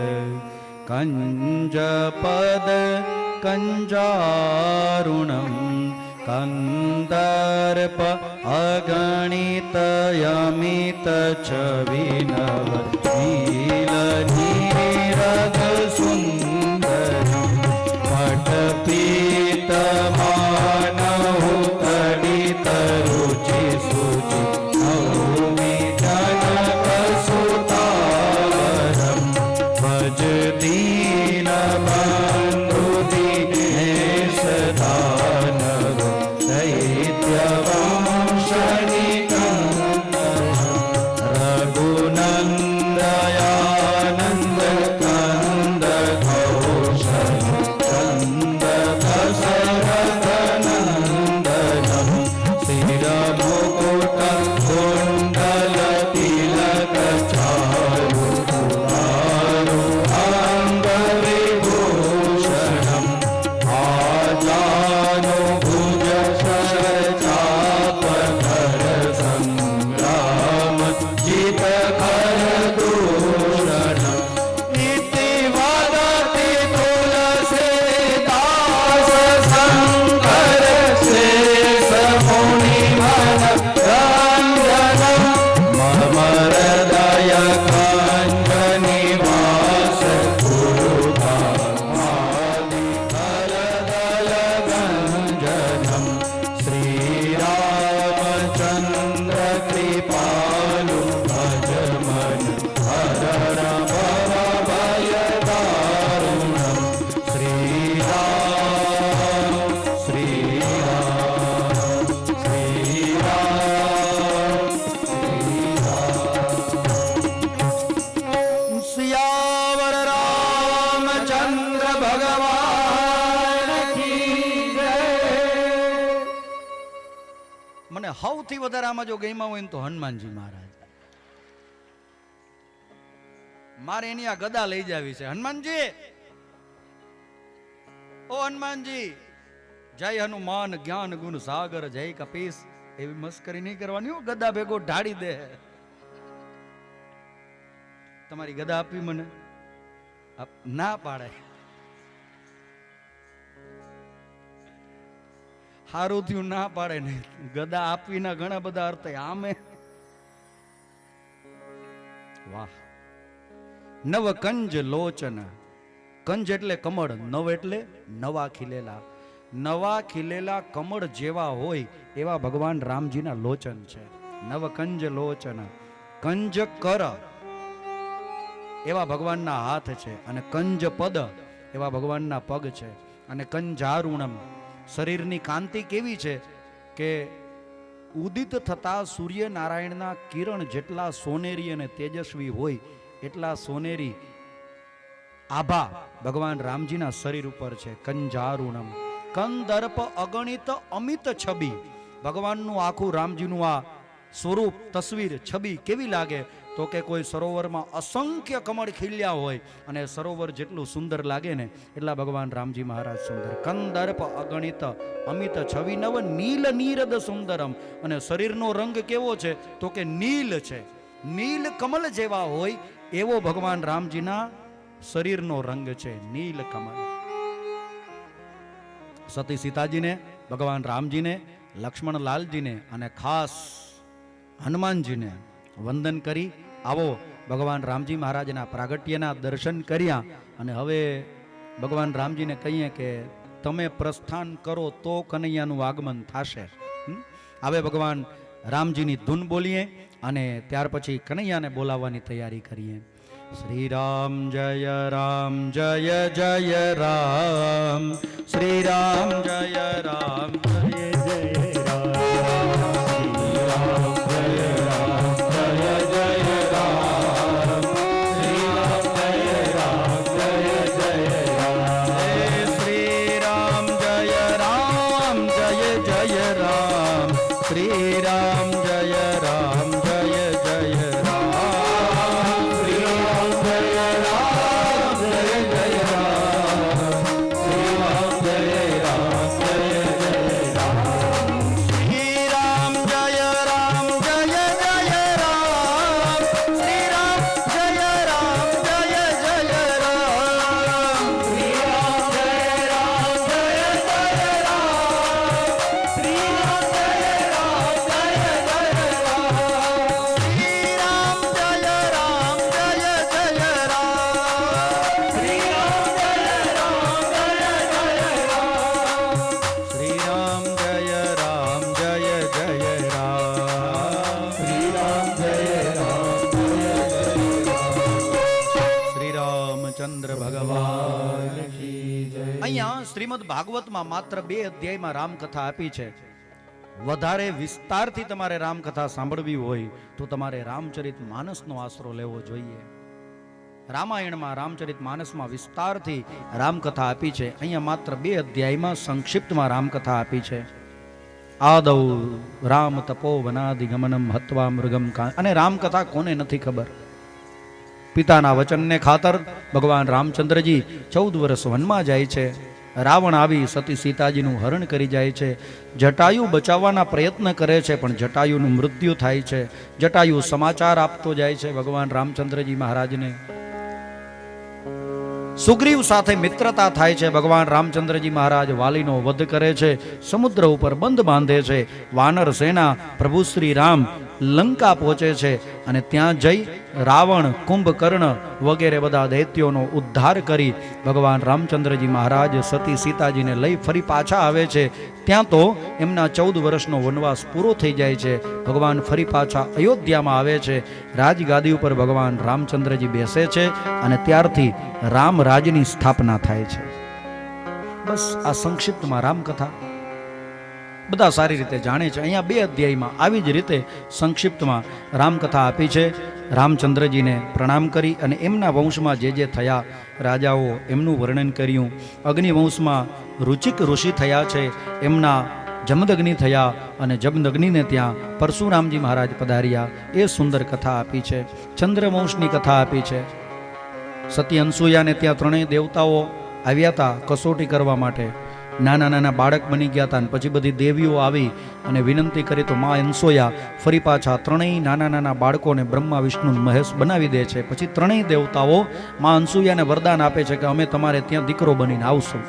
કંજ પદ કંજારુણમ, કંદર્પ અગણિત યમિત છવિનવ, નીલ નીરદ સુંદર, પટ પીત માનવ તડિત રુચિ સુચિ, નૌમિ જનક સુતાવરમ, ભજ દીન બંધુ દિનેશ દાનવ, દૈત્ય વંશનિકંદન, રઘુનંદન ભગવાન કી જય. મને સૌથી વધારે આમાં જો ગઈમાં હોય ને તો હનુમાનજી મહારાજ. મારે એની આ ગદા લઈ જાવી છે. હનુમાનજી, ઓ હનુમાનજી, જય હનુમાન જ્ઞાન ગુણ સાગર જય કપીસ. એવી મસ્કરી નહીં કરવાની હો, ગદા ભેગો ઢાળી દે. તમારી ગદા આપવી મને? ના પાડે. હારું થયું ના પાડે ને. ગદા આપવીના ઘણા બધા અર્થ આમે. વાહ. નવ કંજ લોચન. કંજ એટલે કમળ, નવ એટલે નવા ખીલેલા. નવા ખીલેલા કમળ જેવા હોય એવા ભગવાન રામજીના લોચન છે. નવ કંજ લોચન. કંજ કર એવા ભગવાનના હાથ છે, અને કંજ પદ એવા ભગવાનના પગ છે, અને કંજારુણમ શરીરની કાંતિ કેવી છે કે ઉદિત થતા સૂર્યનારાયણના કિરણ જેટલા સોનેરી અને તેજસ્વી હોય એટલા સોનેરી આભા ભગવાન રામજીના શરીર ઉપર છે. કંજારુણમ. કંદર્પ અગણિત અમિત છબી. ભગવાનનું આખું રામજીનું આ સ્વરૂપ, તસવીર, છબી કેવી લાગે તો કે કોઈ સરોવરમાં અસંખ્ય કમળ ખીલ્યા હોય અને સરોવર જેટલું સુંદર લાગે ને એટલા ભગવાન રામજી મહારાજ સુંદર. કંદર્પ અગણિત અમિત છવિ નવ નીલ નીરદ સુંદરમ. અને શરીરનો રંગ કેવો છે તો કે નીલ છે. નીલ કમલ જેવા હોય એવો ભગવાન રામજીના શરીરનો રંગ છે, નીલ કમલ. સતી સીતાજીને, ભગવાન રામજીને, લક્ષ્મણલાલજીને અને ખાસ હનુમાનજીને વંદન કરી આવો ભગવાન રામજી મહારાજના પ્રાગટ્યના દર્શન કર્યા. અને હવે ભગવાન રામજીને કહીએ કે તમે પ્રસ્થાન કરો તો કનૈયાનું આગમન થશે. હવે ભગવાન રામજીની ધૂન બોલીએ અને ત્યાર પછી કનૈયાને બોલાવવાની તૈયારી કરીએ. શ્રી રામ જય રામ જય જય રામ. શ્રી રામ જય રામ જય જય રામ. શ્રી રામ જય રામ જય જય રામ. શ્રી રામ જય રામ જય જય રામ. શ્રી રામ જય રામ જય જય રામ. શ્રી રામ જય રામ જય જય રામ. શ્રી રામ જય રામ જય જય રામ. શ્રી રામ જય રામ જય જય રામ. શ્રી રામ જય રામ જય જય રામ. શ્રી રામ જય રામ જય જય રામ. શ્રી રામ જય રામ જય જય રામ. શ્રી રામ જય રામ જય જય રામ. શ્રી રામ જય રામ જય જય રામ. શ્રી રામ જય રામ જય જય રામ. શ્રી રામ જય રામ જય જય રામ. શ્રી રામ જય રામ જય જય રામ. શ્રી રામચંદ્ર ભગવાન કી જય. અહીંયા શ્રીમદ ભાગવતમાં માત્ર 2 અધ્યાયમાં રામકથા આપી છે. વધારે વિસ્તારથી તમારે રામકથા સાંભળવી હોય તો તમારે રામચરિત માનસનો આશરો લેવો જોઈએ. રામાયણમાં રામચરિત માનસમાં વિસ્તારથી રામકથા આપી છે. અહીંયા માત્ર 2 અધ્યાયમાં સંક્ષિપ્તમાં રામકથા આપી છે. આદૌ રામ તપોવનાદિ ગમનમ હત્વા મૃગમ કા. અને રામકથા કોને નથી ખબર? પિતાના વચનને ખાતર ભગવાન રામચંદ્રજી 14 વર્ષ વનમાં જાય છે. રાવણ આવી સતી સીતાજીનું હરણ કરી જાય છે. જટાયુ બચાવવાના પ્રયત્ન કરે છે પણ જટાયુનું મૃત્યુ થાય છે. જટાયુ સમાચાર આપતો જાય છે ભગવાન રામચંદ્રજી મહારાજને. સુગ્રીવ સાથે મિત્રતા થાય છે. ભગવાન રામચંદ્રજી મહારાજ વાલીનો વધ કરે છે. સમુદ્ર ઉપર બંધ બાંધે છે. વાનર સેના પ્રભુ શ્રી રામ લંકા પહોંચે છે અને ત્યાં જઈ રાવણ, કુંભકર્ણ વગેરે બધા દૈત્યોનો ઉદ્ધાર કરી ભગવાન રામચંદ્રજી મહારાજ સતી સીતાજીને લઈ ફરી પાછા આવે છે. ત્યાં તો એમના 14 વર્ષનો વનવાસ પૂરો થઈ જાય છે. ભગવાન ફરી પાછા અયોધ્યામાં આવે છે. રાજગાદી ઉપર ભગવાન રામચંદ્રજી બેસે છે અને ત્યારથી રામ રાજની સ્થાપના થાય છે. બસ આ સંક્ષિપ્તમાં રામકથા બધા સારી રીતે જાણે છે. અહીંયા 2 અધ્યાયમાં આવી જ રીતે સંક્ષિપ્તમાં રામકથા આપી છે. રામચંદ્રજીને પ્રણામ કરી અને એમના વંશમાં જે થયા રાજાઓ એમનું વર્ણન કર્યું. અગ્નિવંશમાં રુચિક ઋષિ થયા છે, એમના જમદગ્નિ થયા અને જમદગ્નિને ત્યાં પરશુરામજી મહારાજ પધાર્યા. એ સુંદર કથા આપી છે. ચંદ્રવંશની કથા આપી છે. સતી અનસુયાને ત્યાં ત્રણેય દેવતાઓ આવ્યા હતા કસોટી કરવા માટે. નાના નાના બાળક બની ગયા હતા અને પછી બધી દેવીઓ આવી અને વિનંતી કરી તો મા અનસુયા ફરી પાછા ત્રણેય નાના નાના બાળકોને બ્રહ્મા વિષ્ણુ મહેશ બનાવી દે છે. પછી ત્રણેય દેવતાઓ મા અનસુયાને વરદાન આપે છે કે અમે તમારે ત્યાં દીકરો બનીને આવશું.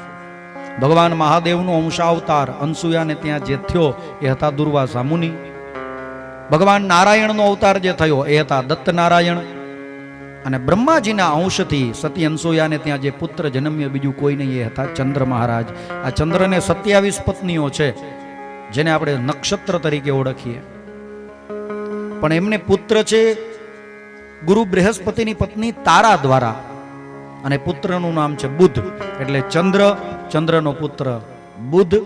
ભગવાન મહાદેવનો અંશાવતાર અનસુયાને ત્યાં જે થયો એ હતા દુર્વાસા મુનિ. ભગવાન નારાયણનો અવતાર જે થયો એ હતા દત્ત નારાયણ. અને બ્રહ્માજીના અંશથી સતી અનસુયાને ત્યાં જે પુત્ર જન્મ્યો બીજું કોઈ નહીં એ હતા ચંદ્ર મહારાજ. આ ચંદ્રને 27 પત્નીઓ છે જેને આપણે નક્ષત્ર તરીકે ઓળખીએ, પણ એમને પુત્ર છે ગુરુ બૃહસ્પતિની પત્ની તારા દ્વારા, અને પુત્રનું નામ છે બુધ. એટલે ચંદ્ર, ચંદ્રનો પુત્ર બુધ,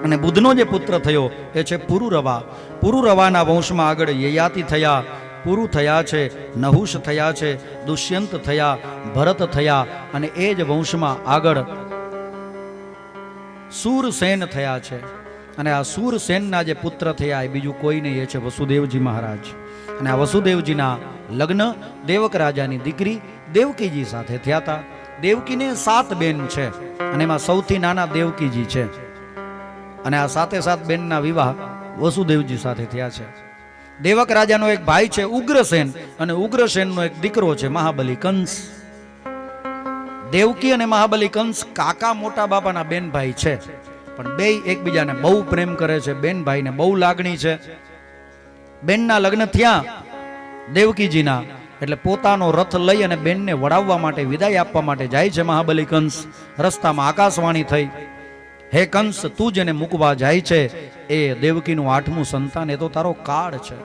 અને બુધનો જે પુત્ર થયો એ છે પુરુરવા. પુરુરવાના વંશમાં આગળ યયાતિ થયા, પુરુ થયા છે, નહુષ થયા છે, દુષ્યંત થયા, ભરત થયા, અને એ જ વંશમાં આગળ સૂરસેન થયા છે. અને આ સૂરસેનના જે પુત્ર થયા એ બીજું કોઈ નહીં, એ છે વસુદેવજી મહારાજ. અને આ વસુદેવજીના લગ્ન દેવક રાજાની દીકરી દેવકીજી સાથે થયા હતા. દેવકીને 7 બેન છે અને એમાં સૌથી નાના દેવકીજી છે. અને આ 7 બેનના વિવાહ વસુદેવજી સાથે થયા છે. દેવક રાજાનો એક ભાઈ છે ઉગ્રસેન, અને ઉગ્રસેનનો એક દીકરો છે મહાબલી કંસ. દેવકી અને મહાબલી કંસ કાકા મોટા બાપાના બેન ભાઈ છે, પણ બેય એકબીજાને બહુ પ્રેમ કરે છે. બેન ભાઈને બહુ લાગણી છે. બેનના લગ્ન થયા દેવકીજીના, એટલે પોતાનો રથ લઈ અને બેનને વડાવવા માટે વિદાય આપવા માટે જાય છે મહાબલી કંસ. રસ્તામાં આકાશવાણી થઈ, હે કંસ, તું જેને મૂકવા જાય છે એ દેવકીનું 8મું સંતાન, એ તો તારો કાળ છે.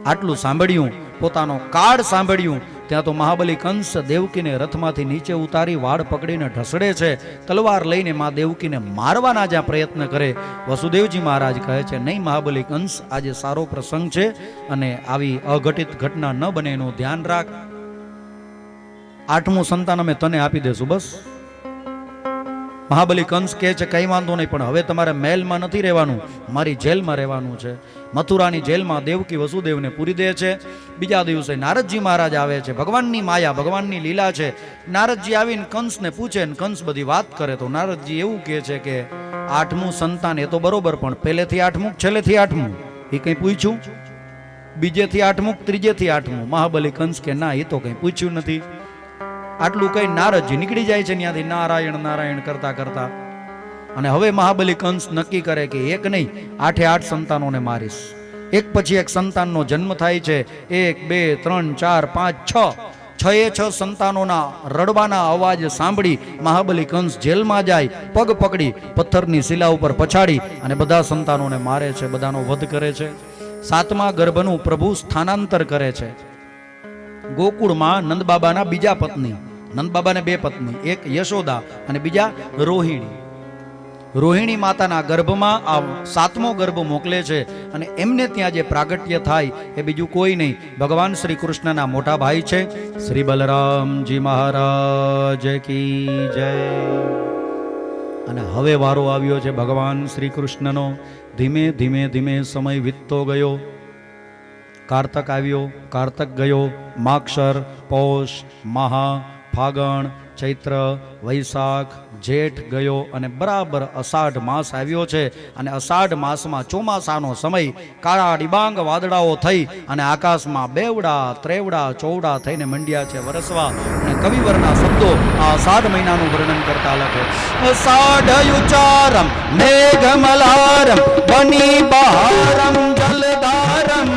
આટલું સાંભળ્યું, પોતાનો કાળ સાંભળ્યું, ત્યાં તો મહાબલી કંસ દેવકીને રથમાંથી નીચે ઉતારી વાળ પકડીને ઢસડે છે. તલવાર લઈને મા દેવકીને મારવાના જ્યાં પ્રયત્ન કરે, વસુદેવજી મહારાજ કહે છે નહીં મહાબલી કંસ, આજે સારો પ્રસંગ છે અને આવી અઘટિત ઘટના ન બને એનું ધ્યાન રાખ. 8મું સંતાન અમે તને આપી દેશું બસ. મહાબલી કંસ કહે છે કઈ વાંધો નહીં, પણ હવે તમારે મહેલમાં નથી રહેવાનું, મારી જેલમાં રહેવાનું છે. મથુરાની જેલમાં દેવકી વસુદેવને પૂરી દે છે. બીજા દિવસે નારદજી મહારાજ આવે છે. ભગવાનની માયા, ભગવાનની લીલા છે. નારદજી આવીને કંસને પૂછે ને કંસ બધી વાત કરે તો નારદજી એવું કહે છે કે 8મું સંતાન એ તો બરોબર, પણ પહેલેથી 8મું છેલ્લેથી 8મું એ કંઈ પૂછ્યું? બીજેથી 8મું ત્રીજેથી 8મું? મહાબલી કંસ કે ના, એ તો કંઈ પૂછ્યું નથી. આટલું કઈ નારદજી નીકળી જાય છે ત્યાંથી નારાયણ નારાયણ કરતા કરતા. અને હવે મહાબલી કંસ નક્કી કરે કે એક નહીં 8 સંતાનોને મારીશ. એક પછી એક સંતાનનો જન્મ થાય છે. 1 2 3 4 5 6 સંતાનોના રડવાના અવાજ સાંભળી મહાબલી કંસ જેલમાં જાય, પગ પકડી પથ્થરની શિલા ઉપર પછાડી અને બધા સંતાનોને મારે છે, બધાનો વધ કરે છે. 7મા ગર્ભનું પ્રભુ સ્થાનાંતર કરે છે. ગોકુળમાં નંદબાબાના બીજા પત્ની, નંદબાબાને 2 પત્ની, એક યશોદા અને બીજા રોહિણી. રોહિણી માતાના ગર્ભમાં આ 7મો ગર્ભ મોકલે છે અને એમને ત્યાં જે પ્રાગટ્ય થાય એ બીજું કોઈ નહીં, ભગવાન શ્રી કૃષ્ણના મોટા ભાઈ છે શ્રી બલરામજી મહારાજ કી જય. અને હવે વારો આવ્યો છે ભગવાન શ્રી કૃષ્ણનો. ધીમે ધીમે ધીમે સમય વીતતો ગયો. કાર્તક આવ્યો, કાર્તક ગયો, માક્ષર, પૌષ, મહા, ફાગણ, ચૈત્ર, વૈશાખ, જેઠ ગયો અને બરાબર અષાઢ માસ આવ્યો છે. અને અષાઢ માસમાં ચોમાસાનો સમય, કાળા ડિબાંગ વાદળાઓ થઈ અને આકાશમાં બેવડા ત્રેવડા ચોવડા થઈને મંડ્યા છે વરસવા. અને કવિવરના શબ્દો આ અષાઢ મહિનાનું વર્ણન કરતા લખે, અષાઢયુચારમ મેઘમલારમ બની બહારમ જલધારમ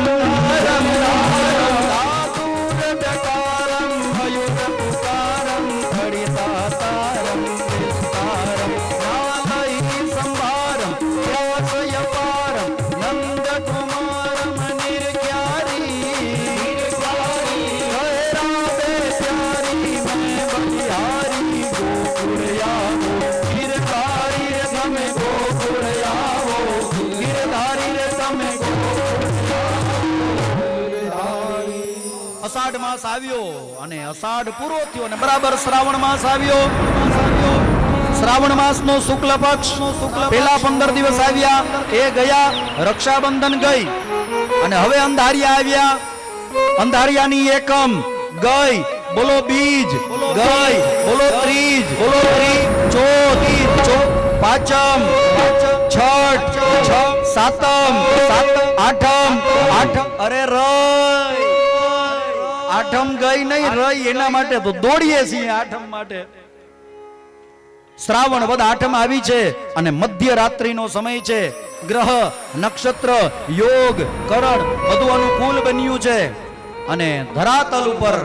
તમે અષાઢ માસ આવ્યો અને અષાઢ પૂરો થયો અને બરાબર શ્રાવણ માસ આવ્યો. શ્રાવણ માસ નો શુક્લ પક્ષ પેલા 15 દિવસ આવ્યા એ ગયા. રક્ષાબંધન ગઈ અને હવે અંધારિયા આવ્યા. અંધારિયાની એકમ ગઈ, બોલો બીજ ગઈ, બોલો ત્રીજ, બોલો ચોથ, પાંચમ, છઠ, સાતમ, આઠમ, અરે રઈ, આઠમ ગઈ નહીં, રઈ એના માટે તો દોડીએ છીએ આઠમ માટે. શ્રાવણ વદ આઠમ આવી છે અને મધ્ય રાત્રિનો સમય છે. ગ્રહ, નક્ષત્ર, યોગ, કરણ બધું અનુકૂળ બન્યું છે અને ધરાતલ ઉપર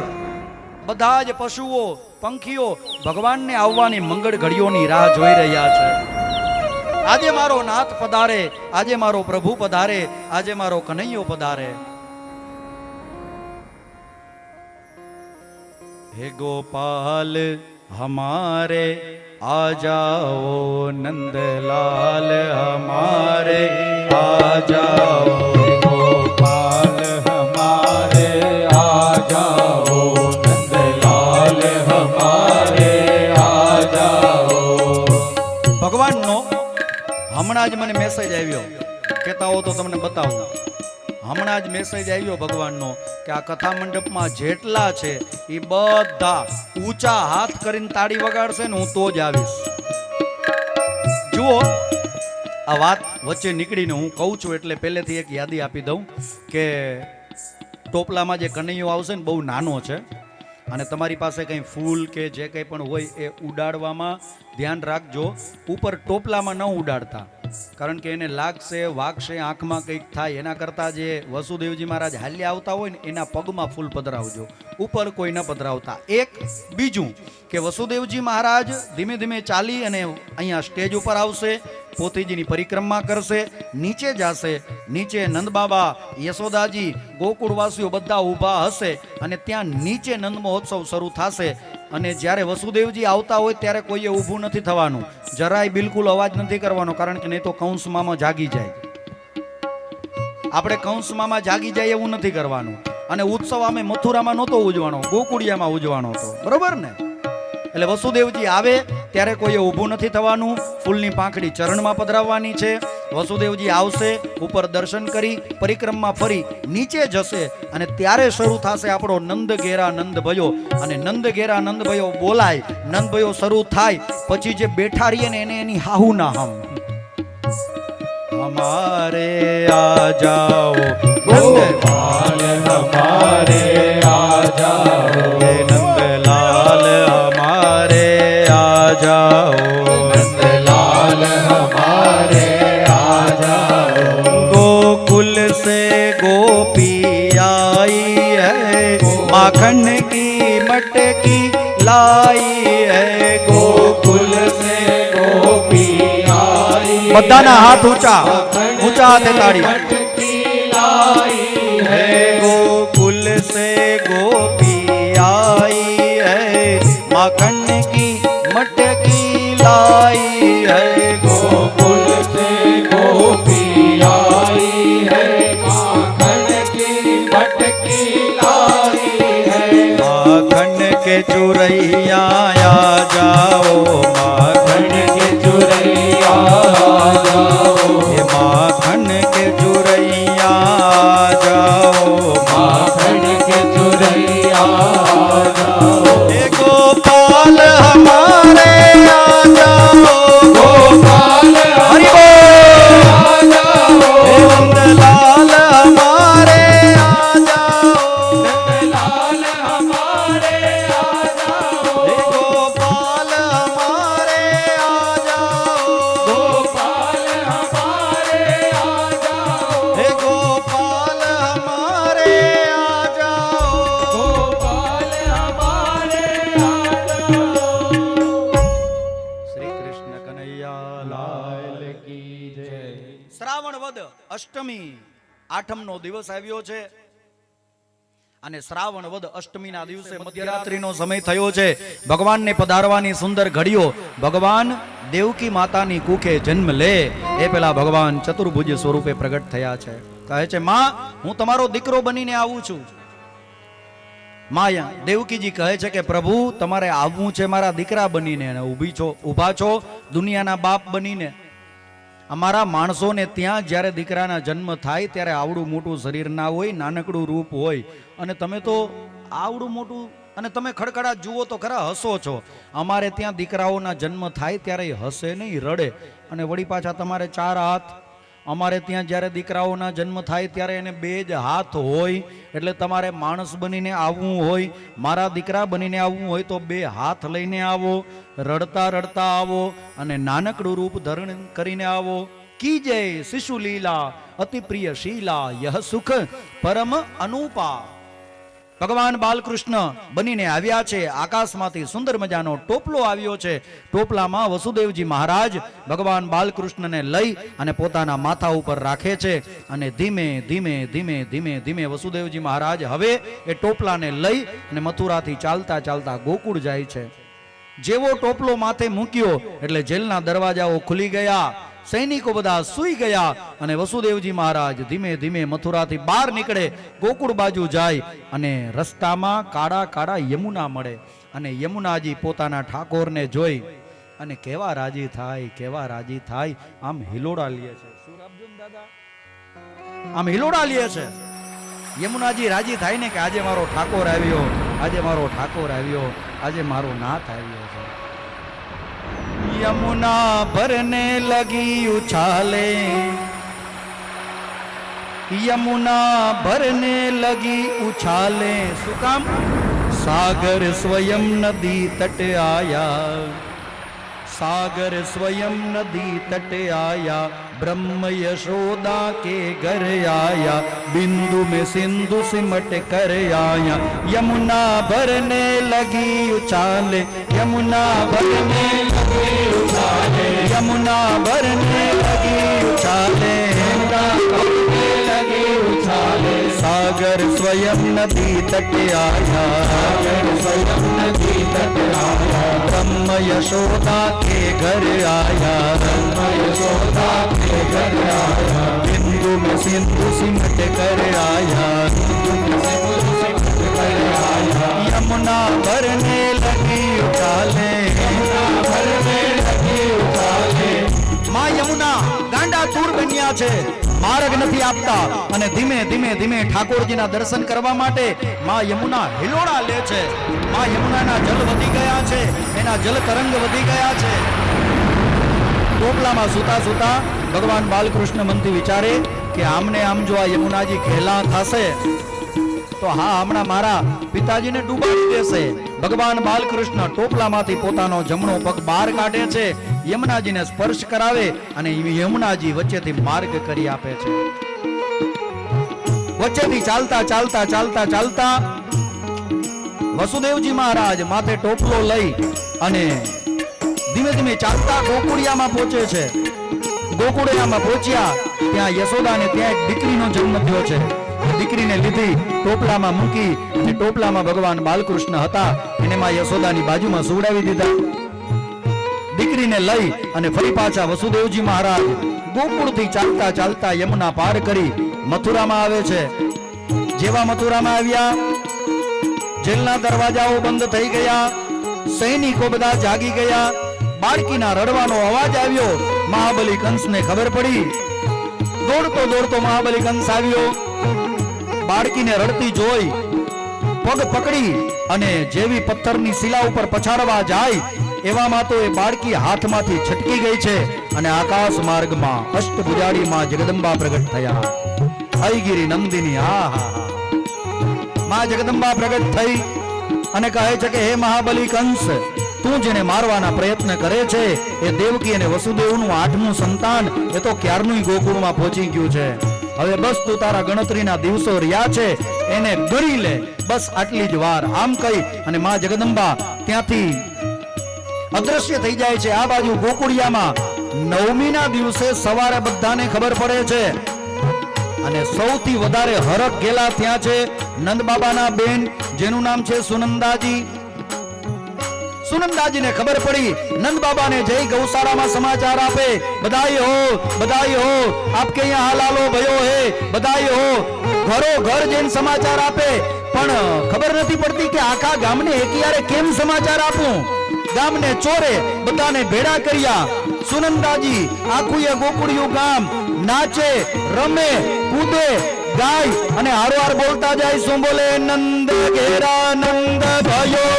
બધા જ પશુઓ, પંખીઓ ભગવાનને આવવાની મંગળ ઘડીઓની રાહ જોઈ રહ્યા છે. આજે મારો નાથ પધારે, આજે મારો પ્રભુ પધારે, આજે મારો કનૈયો પધારે. હે ગોપાલ હમારે आ जाओ, नंदलाल हमारे आ जाओ, गोपाल हमारे आ जाओ, नंदलाल हमारे आ जाओ. ભગવાનનો હમણાં જ મને મેસેજ આવ્યો, કહેતા હો તો તમને બતાવું. હમણાં જ મેસેજ આવ્યો ભગવાનનો કે આ કથા મંડપમાં જેટલા છે એ બધા ઊંચા હાથ કરીને તાળી વગાડશે ને હું તો જ આવીશ. જુઓ, આ વાત વચ્ચે નીકળીને હું કહું છું એટલે પહેલેથી એક યાદી આપી દઉં કે ટોપલામાં જે કનૈયો આવશે ને બહુ નાનો છે અને તમારી પાસે કંઈ ફૂલ કે જે કંઈ પણ હોય એ ઉડાડવામાં ધ્યાન રાખજો. ઉપર ટોપલામાં ન ઉડાડતા, કારણ કે એને લાગશે, વાગશે, આંખમાં કંઈક થાય. એના કરતાં જે વસુદેવજી મહારાજ હાલ્યા આવતા હોય ને એના પગમાં ફૂલ પધરાવજો, ઉપર કોઈ ન પધરાવતા. એક બીજું કે વસુદેવજી મહારાજ ધીમે ધીમે ચાલી અને અહીંયા સ્ટેજ ઉપર આવશે, પોથીજીની પરિક્રમા કરશે, નીચે જશે. નીચે નંદબાબા, યશોદાજી, ગોકુળવાસીઓ બધા ઊભા હશે અને ત્યાં નીચે નંદ મહોત્સવ શરૂ થશે. અને જ્યારે વસુદેવજી આવતા હોય ત્યારે કોઈએ ઊભું નથી થવાનું, જરાય બિલકુલ અવાજ નથી કરવાનો, કારણ કે નહીં તો કંસ મામા જાગી જાય. આપણે કંસ મામા જાગી જાય એવું નથી કરવાનું. અને ઉત્સવ અમે મથુરામાં નહોતો ઉજવાનો, ગોકુળિયામાં ઉજવાનો હતો, બરોબર ને? એટલે વસુદેવજી આવે ત્યારે કોઈએ ઊભું નથી થવાનું. ફૂલની પાંખડી ચરણમાં પધરાવવાની છે. વસુદેવજી આવશે, ઉપર દર્શન કરી પરિક્રમા ફરી નીચે જશે અને ત્યારે શરૂ થશે આપણો નંદ ઘેરા નંદ ભયો. અને નંદ ઘેરા નંદ ભયો બોલાય, નંદ ભયો શરૂ થાય પછી જે બેઠા રહીએ ને એને એની હાહુ ના હમ. हमारे आ जाओ, गोपाल हमारे आ जाओ, नंदलाल हमारे आ जाओ, नंदलाल हमारे आ जाओ. गोकुल से गोपी आई है, माखन की मटकी लाई है. गोकुल से गोपी બધાના હાથ ઊંચા ઊંચા હાથે તાળી. હે ગોકુલ સે ગોપી આઈ હૈ, માખન કી મટકી लाई है. ગોકુલ સે ગોપી આઈ હૈ, માખન કી મટકી लाई है. માખન के चुरैया आ जाओ, माखन के चुरैया माखन के चुरैया जाओ, माखन के चुरैया जाओ. हे गोपाल हमारे आ जाओ, गोपाल हरि बोल आ जाओ. हे नंदलाल हमारे आ जाओ, नंदलाल हमारे आ जाओ. हे गोपाल हमारे आ जाओ, गोपाल हमारे आ जाओ. हे गोपाल हमारे आ जाओ, गोपाल हमारे आ जाओ. श्री कृष्ण कन्हैया लाल की जय. શ્રાવણ વદ અષ્ટમી આઠમનો દિવસ આવ્યો છે અને શ્રાવણ વદ અષ્ટમીના દિવસે મધ્યરાત્રિનો સમય થયો છે. ભગવાનને પધારવાની સુંદર ઘડીઓ. ભગવાન દેવકી માતાની કુખે જન્મ લે એ પેલા ભગવાન ચતુર્ભુજ સ્વરૂપે પ્રગટ થયા છે. કહે છે, માં હું તમારો દીકરો બનીને આવું છું. માં દેવકીજી કહે છે કે પ્રભુ તમારે આવવું છે મારા દીકરા બનીને, અને ઊભા છો દુનિયાના બાપ બનીને. અમારા માણસોને ત્યાં જ્યારે દીકરાના જન્મ થાય ત્યારે આવડું મોટું શરીર ના હોય, નાનકડું રૂપ હોય, અને તમે તો આવડું મોટું, અને તમે ખડખડાટ જુઓ તો ખરા હસો છો. અમારે ત્યાં દીકરાઓના જન્મ થાય ત્યારે હસે નહીં, રડે. અને વળી પાછા તમારે 4 હાથ. અમારે ત્યાં જ્યારે દીકરાઓના જન્મ થાય ત્યારે એને 2 જ હાથ હોય. એટલે તમારે માણસ બનીને આવવું હોય, મારા દીકરા બનીને આવવું હોય તો 2 હાથ લઈને આવો, રડતા રડતા આવો, અને નાનકડું રૂપ ધારણ કરીને આવો. કી જય શિશુ લીલા અતિ પ્રિય શીલા, યહ સુખ પરમ અનુપા. ભગવાન બાલકૃષ્ણ બનીને આવ્યા છે. આકાશમાંથી સુંદર મજાનો ટોપલો આવ્યો છે. ટોપલામાં વસુદેવજી મહારાજ ભગવાન બાલકૃષ્ણને લઈ અને પોતાના માથા ઉપર રાખે છે. અને ધીમે ધીમે ધીમે ધીમે ધીમે વસુદેવજી મહારાજ હવે એ ટોપલાને લઈ અને મથુરાથી ચાલતા ચાલતા ગોકુળ જાય છે. જેવો ટોપલો માથે મૂક્યો એટલે જેલના દરવાજાઓ ખુલી ગયા, સૈનિકો બધા સૂઈ ગયા, અને વસુદેવજી મહારાજ ધીમે ધીમે મથુરાથી બહાર નીકળે, ગોકુળ બાજુ જાય, અને રસ્તામાં કાળા કાળા યમુના મળે. અને યમુનાજી પોતાના ઠાકોરને જોઈ અને કેવા રાજી થાય, કેવા રાજી થાય, આમ હિલોડા લે છે. શું રામજન દાદા? આમ હિલોડા લે છે. યમુનાજી રાજી થાય ને કે આજે મારો ઠાકોર આવ્યો, આજે મારો ઠાકોર આવ્યો, આજે મારો નાથ આવ્યો છે. यमुना भरने लगी उछाले, यमुना भरने लगी उछाले. શું કામ? सागर स्वयं नदी तट आया, सागर स्वयं नदी तट आया, ब्रह्म यशोदा के घर आया, बिंदु में सिंधु सिमट कर आया. यमुना भरने लगी उछाले, यमुना भरने लगी उछाले, यमुना भरने लगी उछाले, लगी उछाले. सागर स्वयं नदी तट आया, सागर स्वयं नदी तट आया, ब्रह्म यशोदा के घर आया, ब्रह्म यशोदा के घर आया, बिंदु में सिंधु सिमट कर आया, यमुना भरने लगी उछाले, यमुना भरने लगी उछाले. માં યમુના ગાંડા તૂર બન્યા છે, માર્ગ નથી આપતા, અને ધીમે ધીમે ધીમે ઠાકોરજીના દર્શન કરવા માટે માં યમુના હિલોડા લે છે. માં યમુનાના જલ વધી ગયા છે, એના જલ તરંગ વધી ગયા છે. ટોપલામાં સૂતા સૂતા ભગવાન બાલકૃષ્ણ મનથી વિચારે કે આમને આમ જો આ યમુનાજી ઘેલા થશે તો હા હમણાં મારા પિતાજીને ડૂબાડી દેશે. ભગવાન બાલકૃષ્ણ ટોપલામાંથી પોતાનો જમણો પગ બહાર કાઢે છે, યમુનાજીને સ્પર્શ કરાવે, અને યમુનાજી વચ્ચેથી માર્ગ કરી આપે છે. વચ્ચેથી ચાલતા ચાલતા ચાલતા ચાલતા વસુદેવજી મહારાજ માથે ટોપલો લઈ અને ધીમે ધીમે ચાલતા ગોકુળિયામાં પહોંચે છે. ગોકુળિયામાં પહોંચ્યા ત્યાં યશોદાને ત્યાં એક દીકરીનો જન્મ થયો છે. દીકરીને લીધી, ટોપલામાં મૂકી, અને ટોપલામાં ભગવાન બાલકૃષ્ણ હતા એને માં યશોદાની બાજુમાં સુવડાવી દીધા. દીકરીને લઈ અને ફરી પાછા વસુદેવજી મહારાજ ગોકુળથી ચાલતા ચાલતા યમુના પાર કરી મથુરામાં આવે છે. જેવા મથુરામાં આવ્યા, જેલના દરવાજાઓ બંધ થઈ ગયા, સૈનિકો બધા જાગી ગયા, બાળકીના રડવાનો અવાજ આવ્યો. મહાબલી કંસને ખબર પડી, દોડતો દોડતો મહાબલી કંસ આવ્યો. બાળકીને રડતી જોઈ પગ પકડી અને જેવી પથ્થરની શિલા ઉપર પછાડવા જાય એવામાં તો એ બાળકી હાથમાંથી છટકી ગઈ છે, અને આકાશ માર્ગમાં અષ્ટભુજાળી માં જગદંબા પ્રગટ થયા. હૈગીરી નંદિની, માં જગદંબા પ્રગટ થઈ અને કહે છે કે હે મહાબલી કંસ, તું જેને મારવાના પ્રયત્ન કરે છે એ દેવકી અને વસુદેવનું 8મું સંતાન એ તો ક્યારનું ગોકુળમાં પહોંચી ગયું છે. હવે બસ તું તારા ગણતરીના દિવસો રહ્યા છે એને ગળી લે, બસ આટલી જ વાર. આમ કહી અને માં જગદંબા ત્યાંથી અદ્રશ્ય થઈ જાય છે. આ બાજુ ગોકુળિયામાં 9મીના દિવસે સવારે બધાને ખબર પડે છે, અને સૌથી વધારે હરખ ગેલા ત્યાં છે નંદ બાબાના બેન, જેનું નામ છે સુનંદાજી. સુનંદાજીને ખબર પડી, નંદ બાબાને જઈ ગૌશાળામાં સમાચાર આપે, બધાઈ હો આપકે યહાં હાલાલો ભયો હે, બધાઈ હો. ઘરો ઘર જઈને સમાચાર આપે પણ ખબર નથી પડતી કે આખા ગામને એકિયારે કેમ સમાચાર આપું. ગામને ચોરે બધાને ભેડા કર્યા. સુનંદાજી આખું એ ગોકુળિયું ગામ નાચે, રમે, કૂદે, ગાય અને હારોહાર બોલતા જાય. શું બોલે? નંદ ઘેરા નંદ ભયો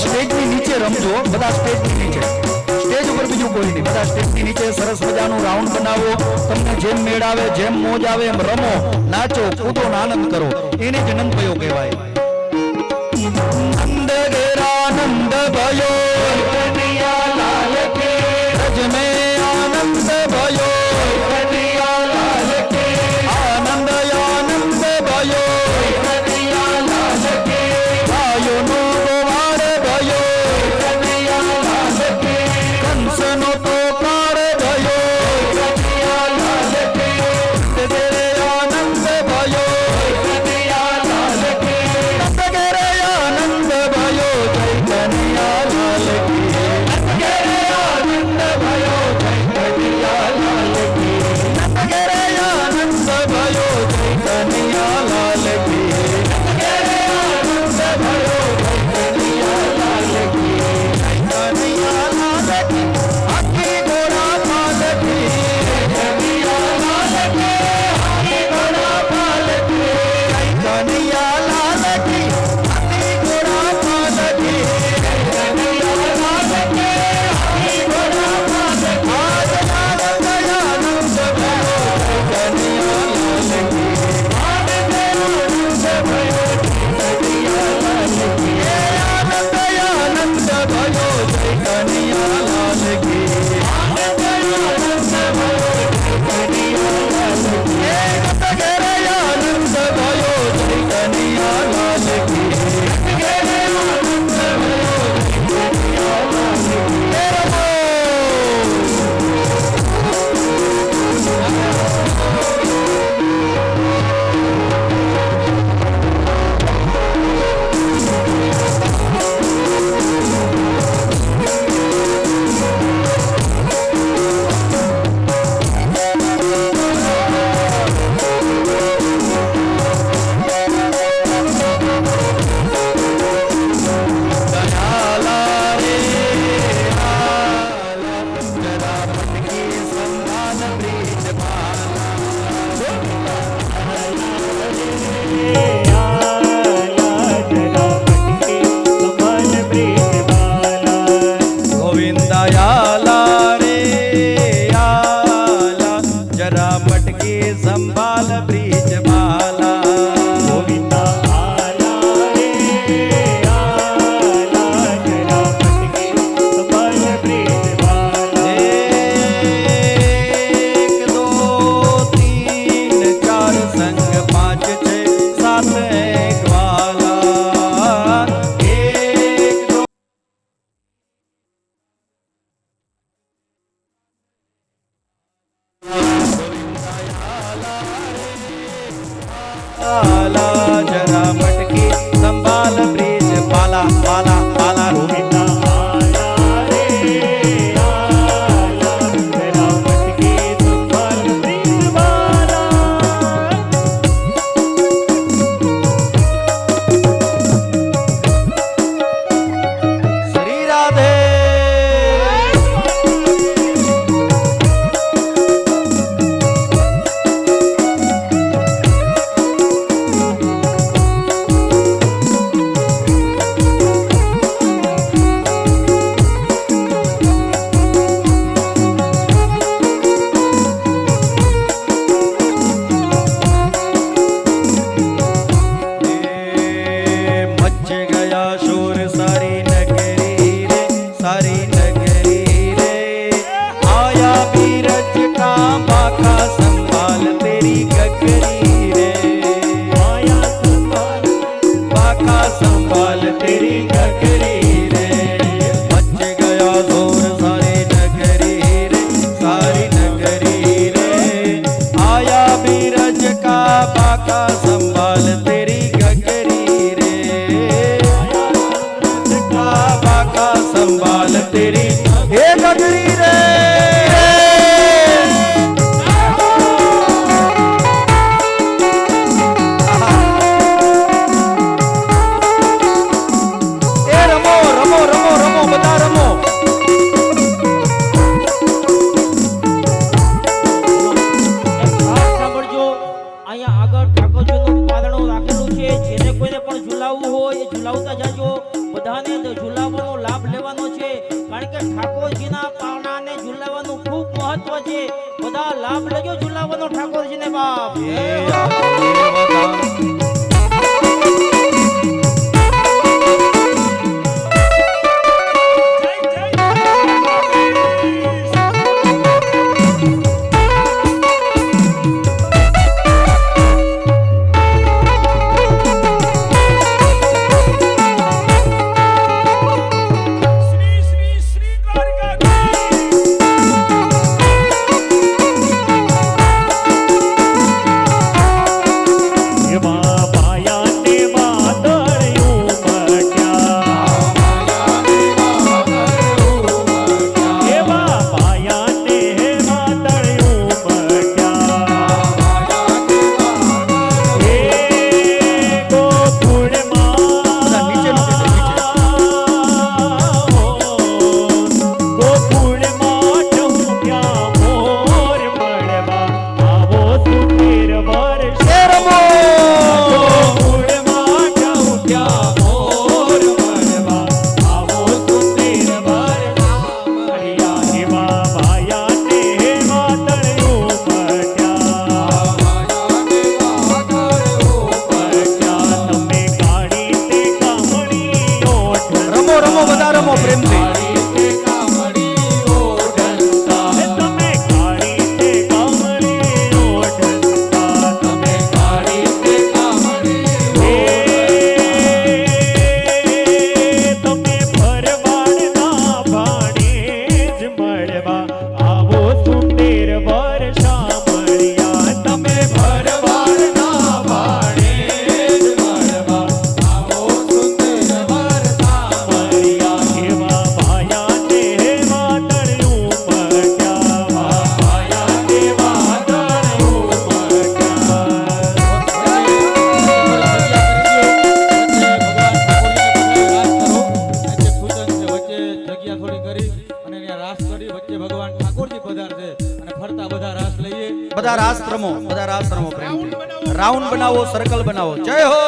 સ્ટેજની નીચે રમજો. બધા સ્ટેજની નીચે, સ્ટેજ ઉપર બીજું કોઈ નહીં. બધા સ્ટેજની નીચે સરસ મજાનું રાઉન્ડ બનાવો. તમને જેમ મેળ આવે, જેમ મોજ આવે એમ રમો, નાચો, કૂદો, આનંદ કરો. એને જ નંદ ભયો કહેવાય. નંદ ઘેરા નંદ ભયો રજ મે આનંદ ભયો આનંદ આનંદ ભયો ગાયોનો ગોવાળ ભયો કંસનો તો પાર ભયો આનંદ ભયો નંદ ઘેરે આનંદ ભયો જય કનૈયા લાલ સંભાલ બ્રિજ માલા ગોવિંદા આલા રે આલા જરા પટકે સંભાલ બ્રિજ માલા. 1 2 3 4 સંગ 5 6 7 એક વાલા 1 2 ગોવિંદા આલા રે ઠાકોરજીના પાવનાને ઝુલાવવાનું ખૂબ મહત્વ છે. બધા લાભ લેજો ઝુલાવવાનો ઠાકોરજીને બાપ. એ આ શ્રી શ્રી શ્રી દ્વારકાધીશ. એમાં પાયાને વાદળિયું મટ્યા. એમાં પાયાને વાદળિયું મટ્યા. હે ગોકુળમાં નીચેનું કીધું, ગોકુળમાં ચૌક્યા મોર મળવા આવો સુંદર વર્ષ. રમો ગોકુળમાં ચૌક્યા મોર મળવા આવો સુંદર વર્ષ. હરિયા એવા ભાયાને વાદળિયું મટ્યા. તમે કાળી તે કામણી ઓઢ. રમો રમો બધા રમો પ્રેમથી. તમે કાળી તે કામણી ઓઢતા. તમે તમે ભરવાડના ભાણે જ મળવા આવો સુંદર વર્ષા મળ્યા. તમે ભરવાડના ભાણે જ મળવા આવો સુંદર વર્ષા મળ્યા. એવા ભાયાને વાદળિયું મટ્યા. ભાયાને વાદળિયું બધા રાસ રમો પ્રેમથી. રાઉન્ડ બનાવો, સર્કલ બનાવો. જય હો.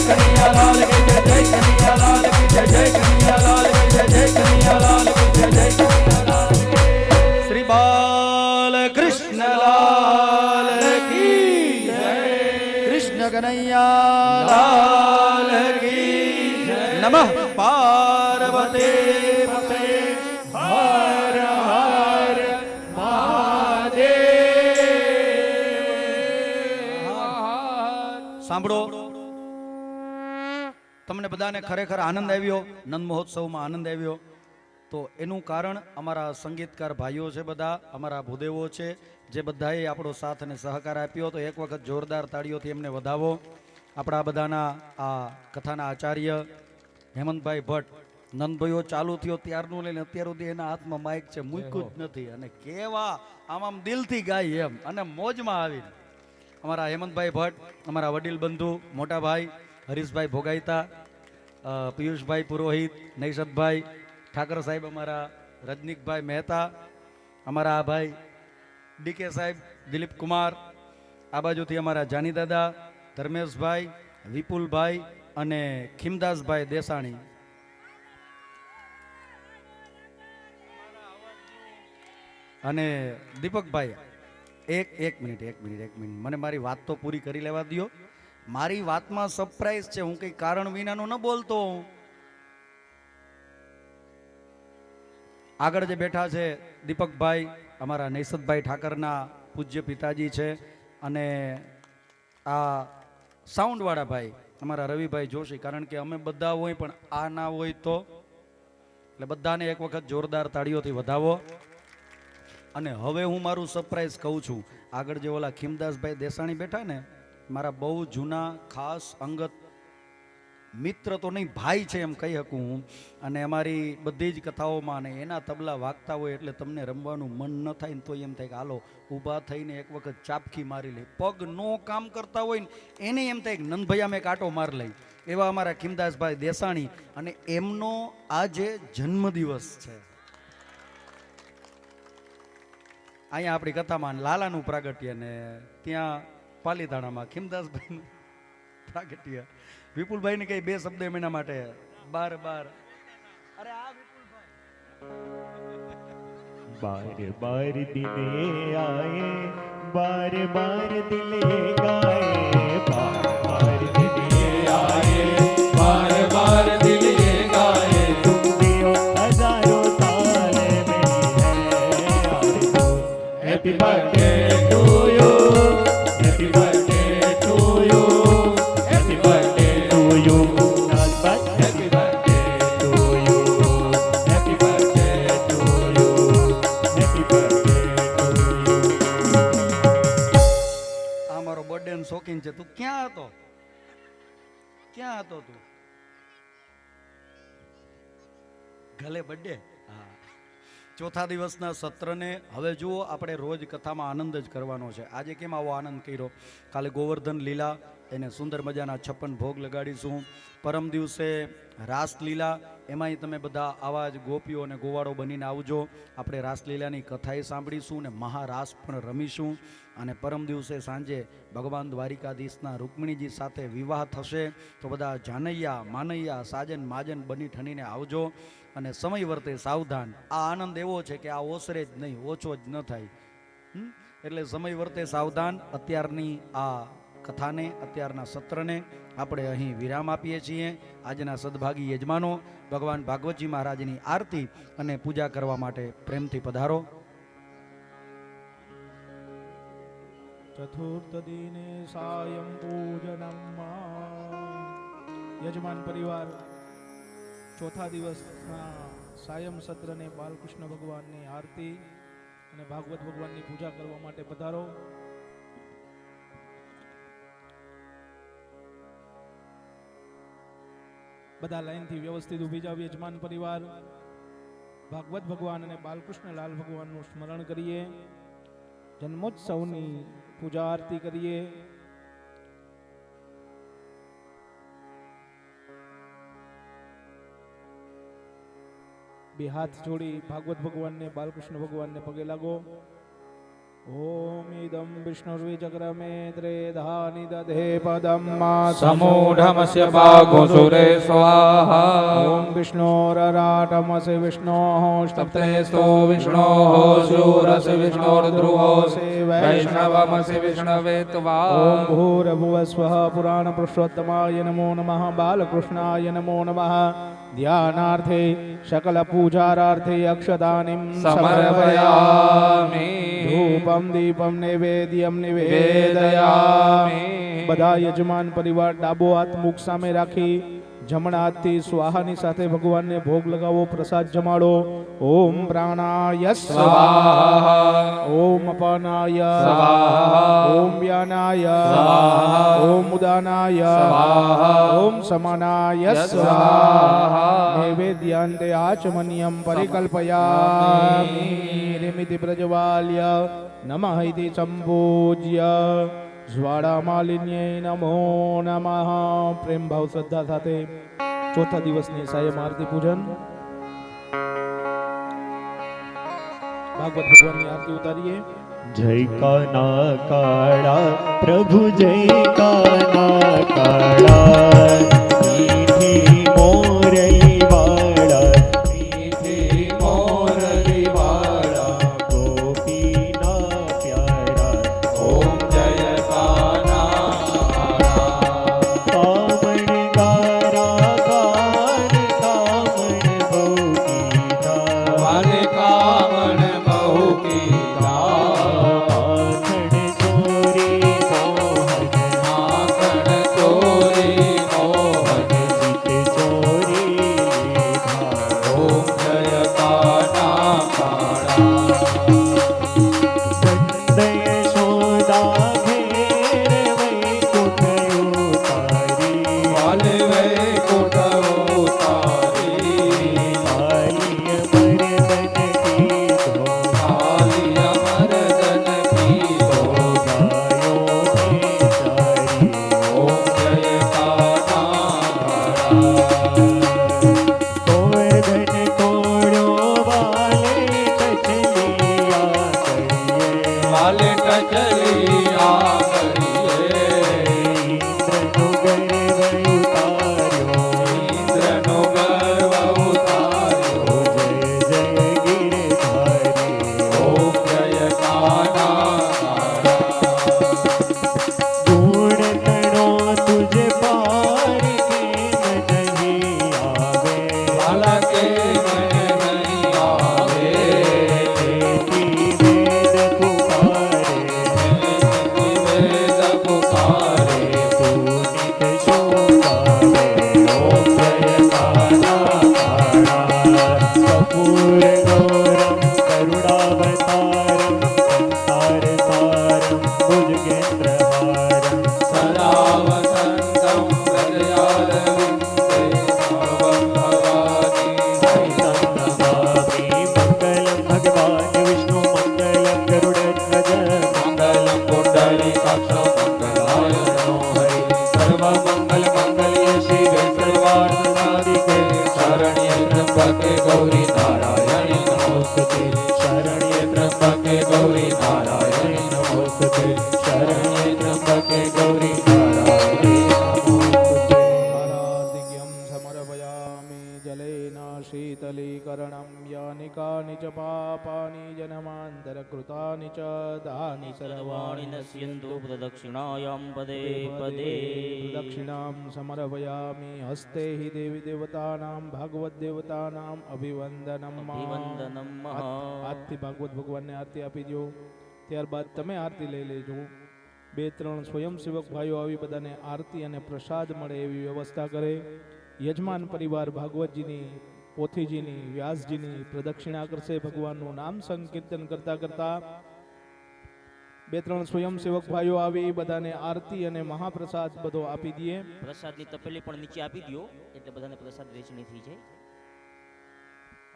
કનૈયાલાલ કી જય જય કનૈયાલાલ કી જય જય કનૈયાલાલ કી જય જય કનૈયાલાલ કી જય જય કનૈયાલાલ શ્રી બાલ કૃષ્ણલાલ કી જય કૃષ્ણ કનૈયા લાલ કી જય નમઃ પાર્વતી પતે હર હર મહાદેવ. સાંભળો, તમને બધાને ખરેખર આનંદ આવ્યો, નંદ મહોત્સવમાં આનંદ આવ્યો, તો એનું કારણ અમારા સંગીતકાર ભાઈઓ છે, બધા અમારા ભૂદેવો છે, જે બધાએ આપણો સાથ અને સહકાર આપ્યો. તો એક વખત જોરદાર તાળીઓથી એમને વધાવો. આપણા બધાના આ કથાના આચાર્ય હેમંતભાઈ ભટ્ટ, નંદભાઈઓ ચાલુ થયો ત્યારનું લઈને અત્યાર સુધી એના હાથમાં માઇક છે, મૂક્યું જ નથી, અને કેવા આમ દિલથી ગાય એમ અને મોજમાં આવીને અમારા હેમંતભાઈ ભટ્ટ, અમારા વડીલ બંધુ મોટા ભાઈ હરીશભાઈ ભોગાઈતા, પિયુષભાઈ પુરોહિત, નૈષદભાઈ ઠાકર સાહેબ, અમારા રજનીકભાઈ મહેતા, અમારા આ ભાઈ ડીકે સાહેબ, દિલીપ કુમાર, આ બાજુથી અમારા જાની દાદા, ધર્મેશભાઈ, વિપુલભાઈ અને ખીમદાસભાઈ દેસાણી, અને દીપકભાઈ. એક મિનિટ મને મારી વાત તો પૂરી કરી લેવા દ્યો. મારી વાતમાં સરપ્રાઈઝ છે, હું કઈ કારણ વિનાનું ન બોલતો. આગળ જે બેઠા છે દીપકભાઈ અમારા નૈષદભાઈ ઠાકરના પૂજ્ય પિતાજી છે, અને આ સાઉન્ડ વાળા ભાઈ અમારા રવિભાઈ જોશી. કારણ કે અમે બધા હોય પણ આ ના હોય તો, એટલે બધાને એક વખત જોરદાર તાળીઓથી વધાવો. અને હવે હું મારું સરપ્રાઈઝ કહું છું. આગળ જે ઓલા ખીમદાસભાઈ દેસાણી બેઠા ને, મારા બહુ જૂના ખાસ અંગત મિત્ર તો નહીં, ભાઈ છે એમ કહી શકું હું. અને અમારી બધી જ કથાઓમાં ને એના તબલા વાગતા હોય એટલે તમને રમવાનું મન ન થાય ને તો એમ થાય કે હાલો ઊભા થઈને એક વખત ચાપકી મારી લે. પગ નો કામ કરતા હોય ને એને એમ થાય કે નંદભાઈ અમે કાંટો માર લઈ. એવા અમારા ખીમદાસભાઈ દેસાણી, અને એમનો આજે જન્મદિવસ છે. અહીંયા આપણી કથામાં લાલાનું પ્રાગટ્ય ને ત્યાં પાલીતાણામાં ખીમદાસભાઈનું પ્રાગટ્ય. વિપુલભાઈ ને કઈ બે શબ્દ એના માટે બાર અરે આ વિપુલભાઈ બાર દિને આયે બાર દિલે ગાયે બાર દિને આયે બાર દિલે ગાયે तुम दियो हजारों साल मेरी है happy birthday to you happy birthday to you happy birthday to you happy birthday to you happy birthday to you happy birthday to you. આ મારો બર્થડે નો શોખીન છે. તું ક્યાં હતો તું? ગલે બર્થડે. હા, ચોથા દિવસના સત્રને હવે જુઓ, આપણે રોજ કથામાં આનંદ જ કરવાનો છે. આજે કેમ આવો આનંદ કર્યો? કાલે ગોવર્ધન લીલા, એને સુંદર મજાના 56 ભોગ લગાડીશું. પરમ દિવસે રાસલીલા, એમાંય તમે બધા આવા જ ગોપીઓ અને ગોવાળો બનીને આવજો. આપણે રાસલીલાની કથાએ સાંભળીશું ને મહારાસ પણ રમીશું. અને પરમ દિવસે સાંજે ભગવાન દ્વારિકાધીશના રૂકમિણીજી સાથે વિવાહ થશે. તો બધા જાનૈયા માનૈયા સાજન માજન બની ઠણીને આવજો. અને સમય વર્તે સાવધાન. આ આનંદ એવો છે કે આ ઓસરે જ નહીં, ઓછો જ ન થાય. એટલે સમય વર્તે સાવધાન. અત્યારની આ કથાને, અત્યારના સત્રને આપણે અહીં વિરામ આપીએ છીએ. આજના સદભાગી યજમાનો ભગવાન ભાગવતજી મહારાજની આરતી અને પૂજા કરવા માટે પ્રેમથી પધારો. ચતુર્થ દિને સાયં પૂજનમ યજમાન પરિવાર ચોથા દિવસના સાયમ સત્રને બાલકૃષ્ણ ભગવાનની આરતી અને ભાગવત ભગવાનની પૂજા કરવા માટે પધારો. બધા લાઈનથી વ્યવસ્થિત ઊભી જાવ. યજમાન પરિવાર ભાગવત ભગવાન અને બાલકૃષ્ણ લાલ ભગવાનનું સ્મરણ કરીએ. જન્મોત્સવની પૂજા આરતી કરીએ. બે હાથ જોડી ભાગવત ભગવાનને બાલકૃષ્ણ ભગવાનને પગે લાગો. ઓમ ઇદં વિષ્ણુર્વિચક્રમે ત્રેધાનિ દધે પદમ સમૂઢમસ્ય પાગુસુરે સ્વાહા ઓમ વિષ્ણોરરાટમસि વિષ્ણોઃ સપ્તેસ્તો વિષ્ણોઃ શૂરસि વિષ્ણોર્ધ્રુવોऽસि વૈષ્ણવમસि વિષ્ણવે ત્વા ઓમ ભૂર્ભુવસ્વઃ પુરાણ પુરુષોત્તમાય નમો નમઃ બાલકૃષ્ણાય નમો નમઃ ધ્યાનાર્થે સકલ પૂજારાર્થે અક્ષતાનિમ સમર્પયામિ ધૂપમ દીપમ નૈવેદ્યમ વેદયામિ બધા યજમાન પરિવાર ડાબો હાથ મુખ સામે રાખી જમણા હાથથી સ્વાહાની સાથે ભગવાનને ભોગ લગાવો, પ્રસાદ જમાડો. ઓમ પ્રાણાય સ્વાહા ઓમ અપાનાય સ્વાહા ઓમ વ્યાનાય સ્વાહા ઓમ ઉદાનાય સ્વાહા ઓમ સમાનાય સ્વાહા નૈવેદ્યાન્તે આચમનિયમ પરિકલ્પયામિ નિમિતિ પ્રજ્વાલ્ય નમઃ ઇતિ સંપૂજ્ય જ્વાળામાલિન્યે નમો નમઃ. પ્રેમ ભાવ શ્રદ્ધા સાથે ચોથા દિવસની સાયમ આરતી પૂજન ભાગવત ભગવાનની આરતી ઉતારીએ. જય કાના કાળા પ્રભુ જય કાના કાળા મીઠી મોરલી વાળા મીઠી મોરલી વાળા ગોપીના પ્યારા ઓમ જય કાના કામણ ગારા ગાન કામણ બહુ કીધા વાલે કામણ બહુ કીધા આખણ ચોરી મોહન આખણ ચોરી મોહન જીત ચોરી લીધા ઓમ જય કાના કાળા સંદય સોદા ઘેર વૈકુંઠયો તારી વાલે વૈકુંઠ ઉતારી આલિય મરદન કીધો કાલિય મર્દન કીધો ગાયો બેચારી ઓમ જય કાના ગોવર્ધન કોળો વાલે કચલિયા કરીએ વાલે ટચલિયા કરીએ ઇન્દ્રનો ગર્વ ઉતાર્યો ઇન્દ્રનો ગર્વ ઉતાર્યો જય જય ગિરધારી ઓમ જય કાના ગુણ તણો તુજ પાર કેમ નહીં આવે વાલા કે મને નહીં આવે તેથી વેદ પુકારે વેદ પુકારે પુનિત શોભાવે ઓમ જય કાના કપૂર ગૌરમ કરુણાવતારમ સંસાર સારમ ભુજગેન્દ્રહારમ સદા વસંતમ હૃદયારવિંદે સર્વં ભવાની નમામિ મંગલમ ભગવાન વિષ્ણુ મંગલમ ગરુડધ્વજ મંગલમ પુંડરીકાક્ષ મંગલાય નમો હરિ સર્વમંગલ મંગલ્ય શિવે સર્વાર્થ સાધિકે શરણ્ય ત્ર્યંબકે ગૌરી નારાયણી નમોસ્તુતે શરણ્ય ત્ર્યંબકે ગૌરી નારાયણી નમોસ્તુતે શરણ્ય ત્ર્યંબકે ગૌરી નારાયણી નમોસ્તુતે આરાધ્યમ સમર્પયામિ જલેન શીતલીકરણમ યાનિ કાનિ ચ પાપાનિ જન્માંતરકૃતાનિ ચ તાનિ સર્વાણિ સર્વાણિ નશ્યન્તુ પ્રદક્ષિણાયામ પદે પદે દક્ષિણામ સમર્પયામિ હસ્તે હિ દેવી દેવતાનામ ભાગવત દેવતાનામ અભિવંદનમ અભિવંદનમ આજથી ભાગવત ભગવાનને આરતી આપી દો. ત્યારબાદ તમે આરતી લઈ લેજો. 2-3 સ્વયંસેવક ભાઈઓ આવી બધાને આરતી અને પ્રસાદ મળે એવી વ્યવસ્થા કરે. યજમાન પરિવાર ભાગવતજીની, પોથીજીની, વ્યાસજીની પ્રદક્ષિણા કરશે. ભગવાનનું નામ સંકીર્તન કરતા કરતા 2-3 સ્વયંસેવક ભાઈઓ આવી બધાને આરતી અને મહાપ્રસાદ બધો આપી દઈએ. પ્રસાદની તપેલી પણ નીચે આપી દો એટલે બધાને પ્રસાદ વેચણી થઈ જાય.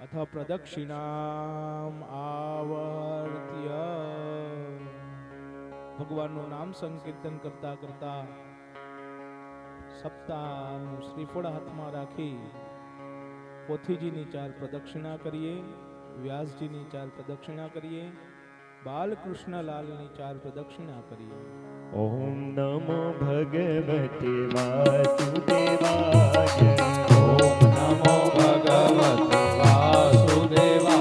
અથ પ્રદક્ષિણામ આવર્ત્ય ભગવાનનું નામ સંકીર્તન કરતા કરતા સપ્તાહનું શ્રીફળ હાથમાં રાખી પોથીજીની 4 પ્રદક્ષિણા કરીએ, વ્યાસજીની 4 પ્રદક્ષિણા કરીએ, બાલકૃષ્ણલાલની 4 પ્રદક્ષિણા કરીએ. ઓમ નમો ભગવતે વાસુદેવાય. ઓમ નમો ભગવતે વાસુદેવાય.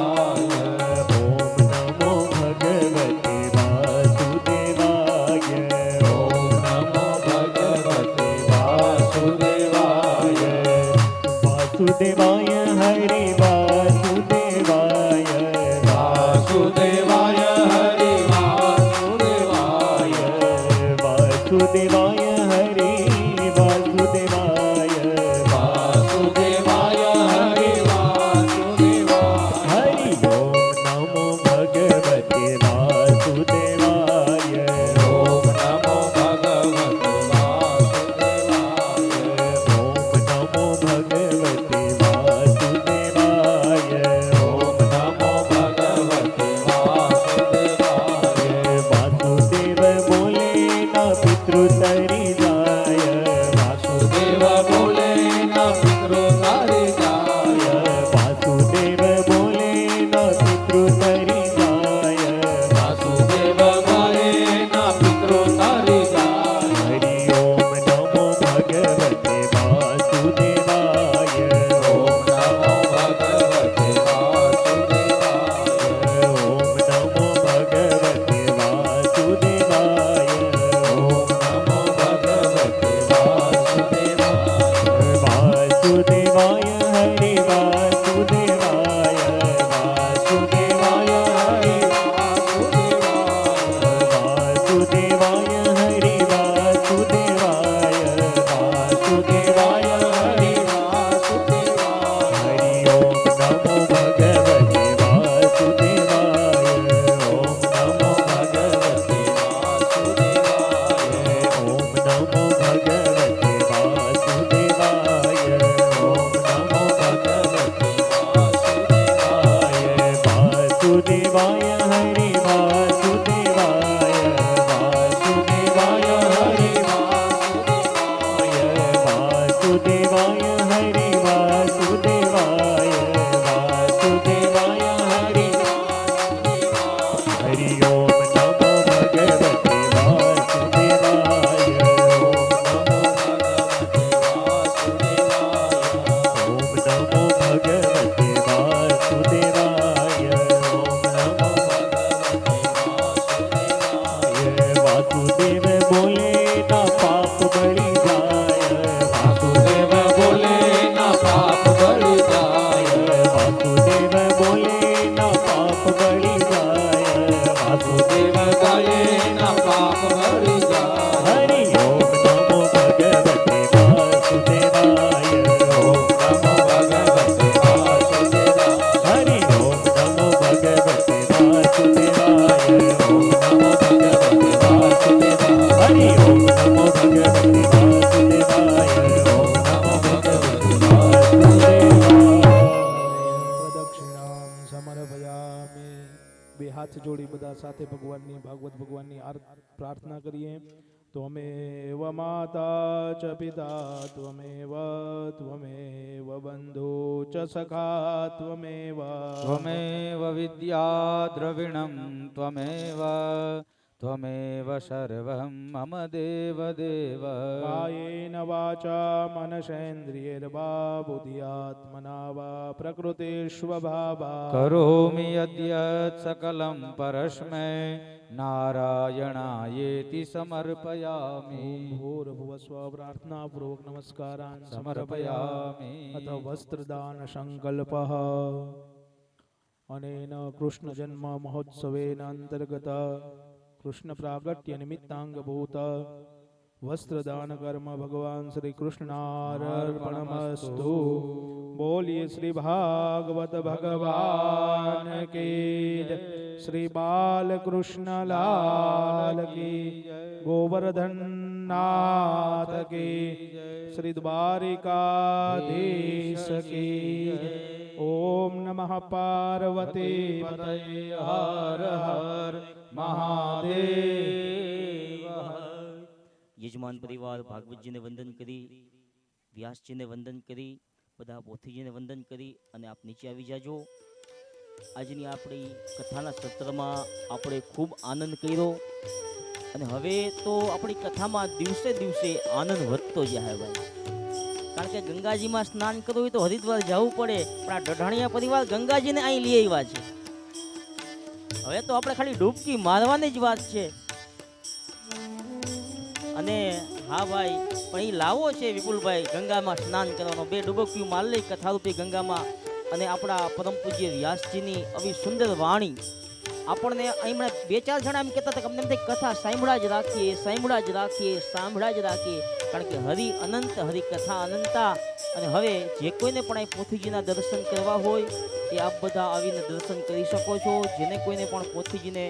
ઓમ નમો ભગવતે વાસુદેવાય. ઓમ નમો ભગવતે વાસુદેવાય. વાસુદેવાય હરિ વાસુદેવાય. વાસુદેવાય હરિ વાસુદેવાય. વાસુદેવાય હરિ વાસુદેવાય. વાસુદેવાય હરિ વાસુદેવાય. હરિ ઓમ નમો ભગવતે વાસુદેવાય. ઓમ નમો ભગવતે વાસુદેવાય. ઓમ નમો ભગવતે વાસુદેવાય. ઓમ નમો ભગવતે વાસુદેવાય. વાસુદેવ બોલે ના પિતૃ તરી જાય. વાસુદેવ બોલે ના પિતૃ તારી જાય. વાસુદેવ બોલે ના પિતૃ તરી જાય. વાસુદેવ બોલે ના પિતૃ તારી જાય. હરિ ઓમ નમો ભગવતે વાસુદેવાય. ઓમ નમો ભગવતે વાસુદેવાય. ઓમ નમો ભગવતે વાસુદેવાય. ઓમ નમો ભગવતે વાસુદેવાય. વાસુદેવાય હરિ વાસુદેવાય. વાસુદેવાય હરિ વાસુદેવાય. વાસુદેવાય હરિ વાસુદેવાય. વાસુદેવાય હરિ વાસુદેવાય. હરિ ઓમ નમો ભગવતે વાસુદેવાય. ઓમ નમો ભગવતે વાસુદેવાય. ઓમ નમો ભગવતે વાસુદેવાય. ઓમ નમો ભગવતે વાસુદેવાય. વાસુદેવાય હરિ વાસુદેવાય. વાસુદેવાય હરિ વાસુદેવાય. વાસુદેવાય હરિ વાસુદેવાય. વાસુદેવાય હરિ હરિ ઓમ નમો ભગવતે વાસુદેવાય. ઓમ નમો ભગવતે વાસુદેવાય. વાસુદેવ બોલે ના પાપ બળી જાય. વાસુદેવ બોલે ના પાપ બળી જાય. વાસુદેવ બોલે ના પાપ બળી જાય. વાસુદેવ ગાયે ના પાપ બળી જાય. હરિ ઓમ નમો ભગવતે વાસુદેવાય. ઓમ નમો ભગવતે વાસુદેવાય. હરિ ઓમ નમો ભગવતે વાસુદેવાય. ઓમ નમો ભગવતે વાસુદેવાય. હરિ ઓમ નમો ભગવતે વાસુદેવાય. ઓમ નમો ભગવતે પ્રદક્ષિણામ સમર્પયામિ. બે હાથ જોડી બધા સાથે ભગવાનની ભાગવત ભગવાનની પ્રાર્થના કરીએ. ત્વમેવ માતા ચ પિતા ત્વમેવ ત્વમેવ બંધુ ચ સખા ત્વમેવ त्वमेव विद्या द्रविणं त्वमेव त्वमेव सर्वं मम देवदेव कायेन वाचा मनसेन्द्रियैर्वा बुद्ध्यात्मना वा प्रकृतिष्वभावा करोमि यद्यत् सकलं परस्मै नारायणायेति समर्पयामि भूर्भुवस्व प्रार्थना पूर्वक नमस्कारान् समर्पयामि अथ वस्त्रदान संकल्पः अनेन कृष्ण जन्म महोत्सवेन अंतर्गत कृष्ण प्रागट्य निमित्तांगभूत वस्त्रदान कर्म भगवान श्री कृष्णार्पणमस्तु। बोलिए श्री भागवत भगवान की जय। श्री बाल कृष्ण लाल की, गोवर्धन नाथ की, श्री द्वारिकाधीश की। ओम नमः पार्वती पतये हर हर महादेव। યજમાન પરિવાર ભાગવતજીને વંદન કરી, વ્યાસજીને વંદન કરી, બધા પોથીજીને વંદન કરી અને આપ નીચે આવી જાજો. આજની આપણી કથાના સત્રમાં આપણે ખૂબ આનંદ કર્યો અને હવે તો આપણી કથામાં દિવસે દિવસે આનંદ વધતો જાય ભાઈ. કારણ કે ગંગાજીમાં સ્નાન કરવું હોય તો હરિદ્વાર જવું પડે, પણ આ ઢઢાણિયા પરિવાર ગંગાજીને અહીં લઈ આવ્યા છે. હવે તો આપણે ખાલી ડૂબકી મારવાની જ વાત છે. અને હા ભાઈ, પણ એ લાવો છે વિપુલભાઈ ગંગામાં સ્નાન કરવાનો. 2 ડૂબકીઓ માર લઈ કથારૂપી ગંગામાં. અને આપણા પરમ પૂજ્ય વ્યાસજીની આવી સુંદર વાણી આપણને અહીં 2-4 જણા એમ કહેતા હતા કે અમને એમ થાય કથા સાંભળા જ રાખીએ, સાંભળા જ રાખીએ, સાંભળા જ રાખીએ. કારણ કે હરિ અનંત, હરિ કથા અનંતા. અને હવે જે કોઈને પણ અહીં પોથીજીના દર્શન કરવા હોય એ આપ બધા આવીને દર્શન કરી શકો છો. જેને કોઈને પણ પોથીજીને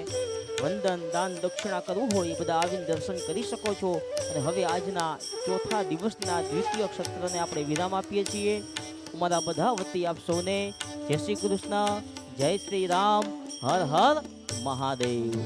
વંદન, દાન, દક્ષિણા કરવું હોય એ બધા આવીને દર્શન કરી શકો છો. અને હવે આજના ચોથા દિવસના દ્વિતીય સત્રને આપણે વિરામ આપીએ છીએ. અમારા બધા વતી આપ સૌને જય શ્રી કૃષ્ણ, જય શ્રી રામ, હર હર મહાદેવ.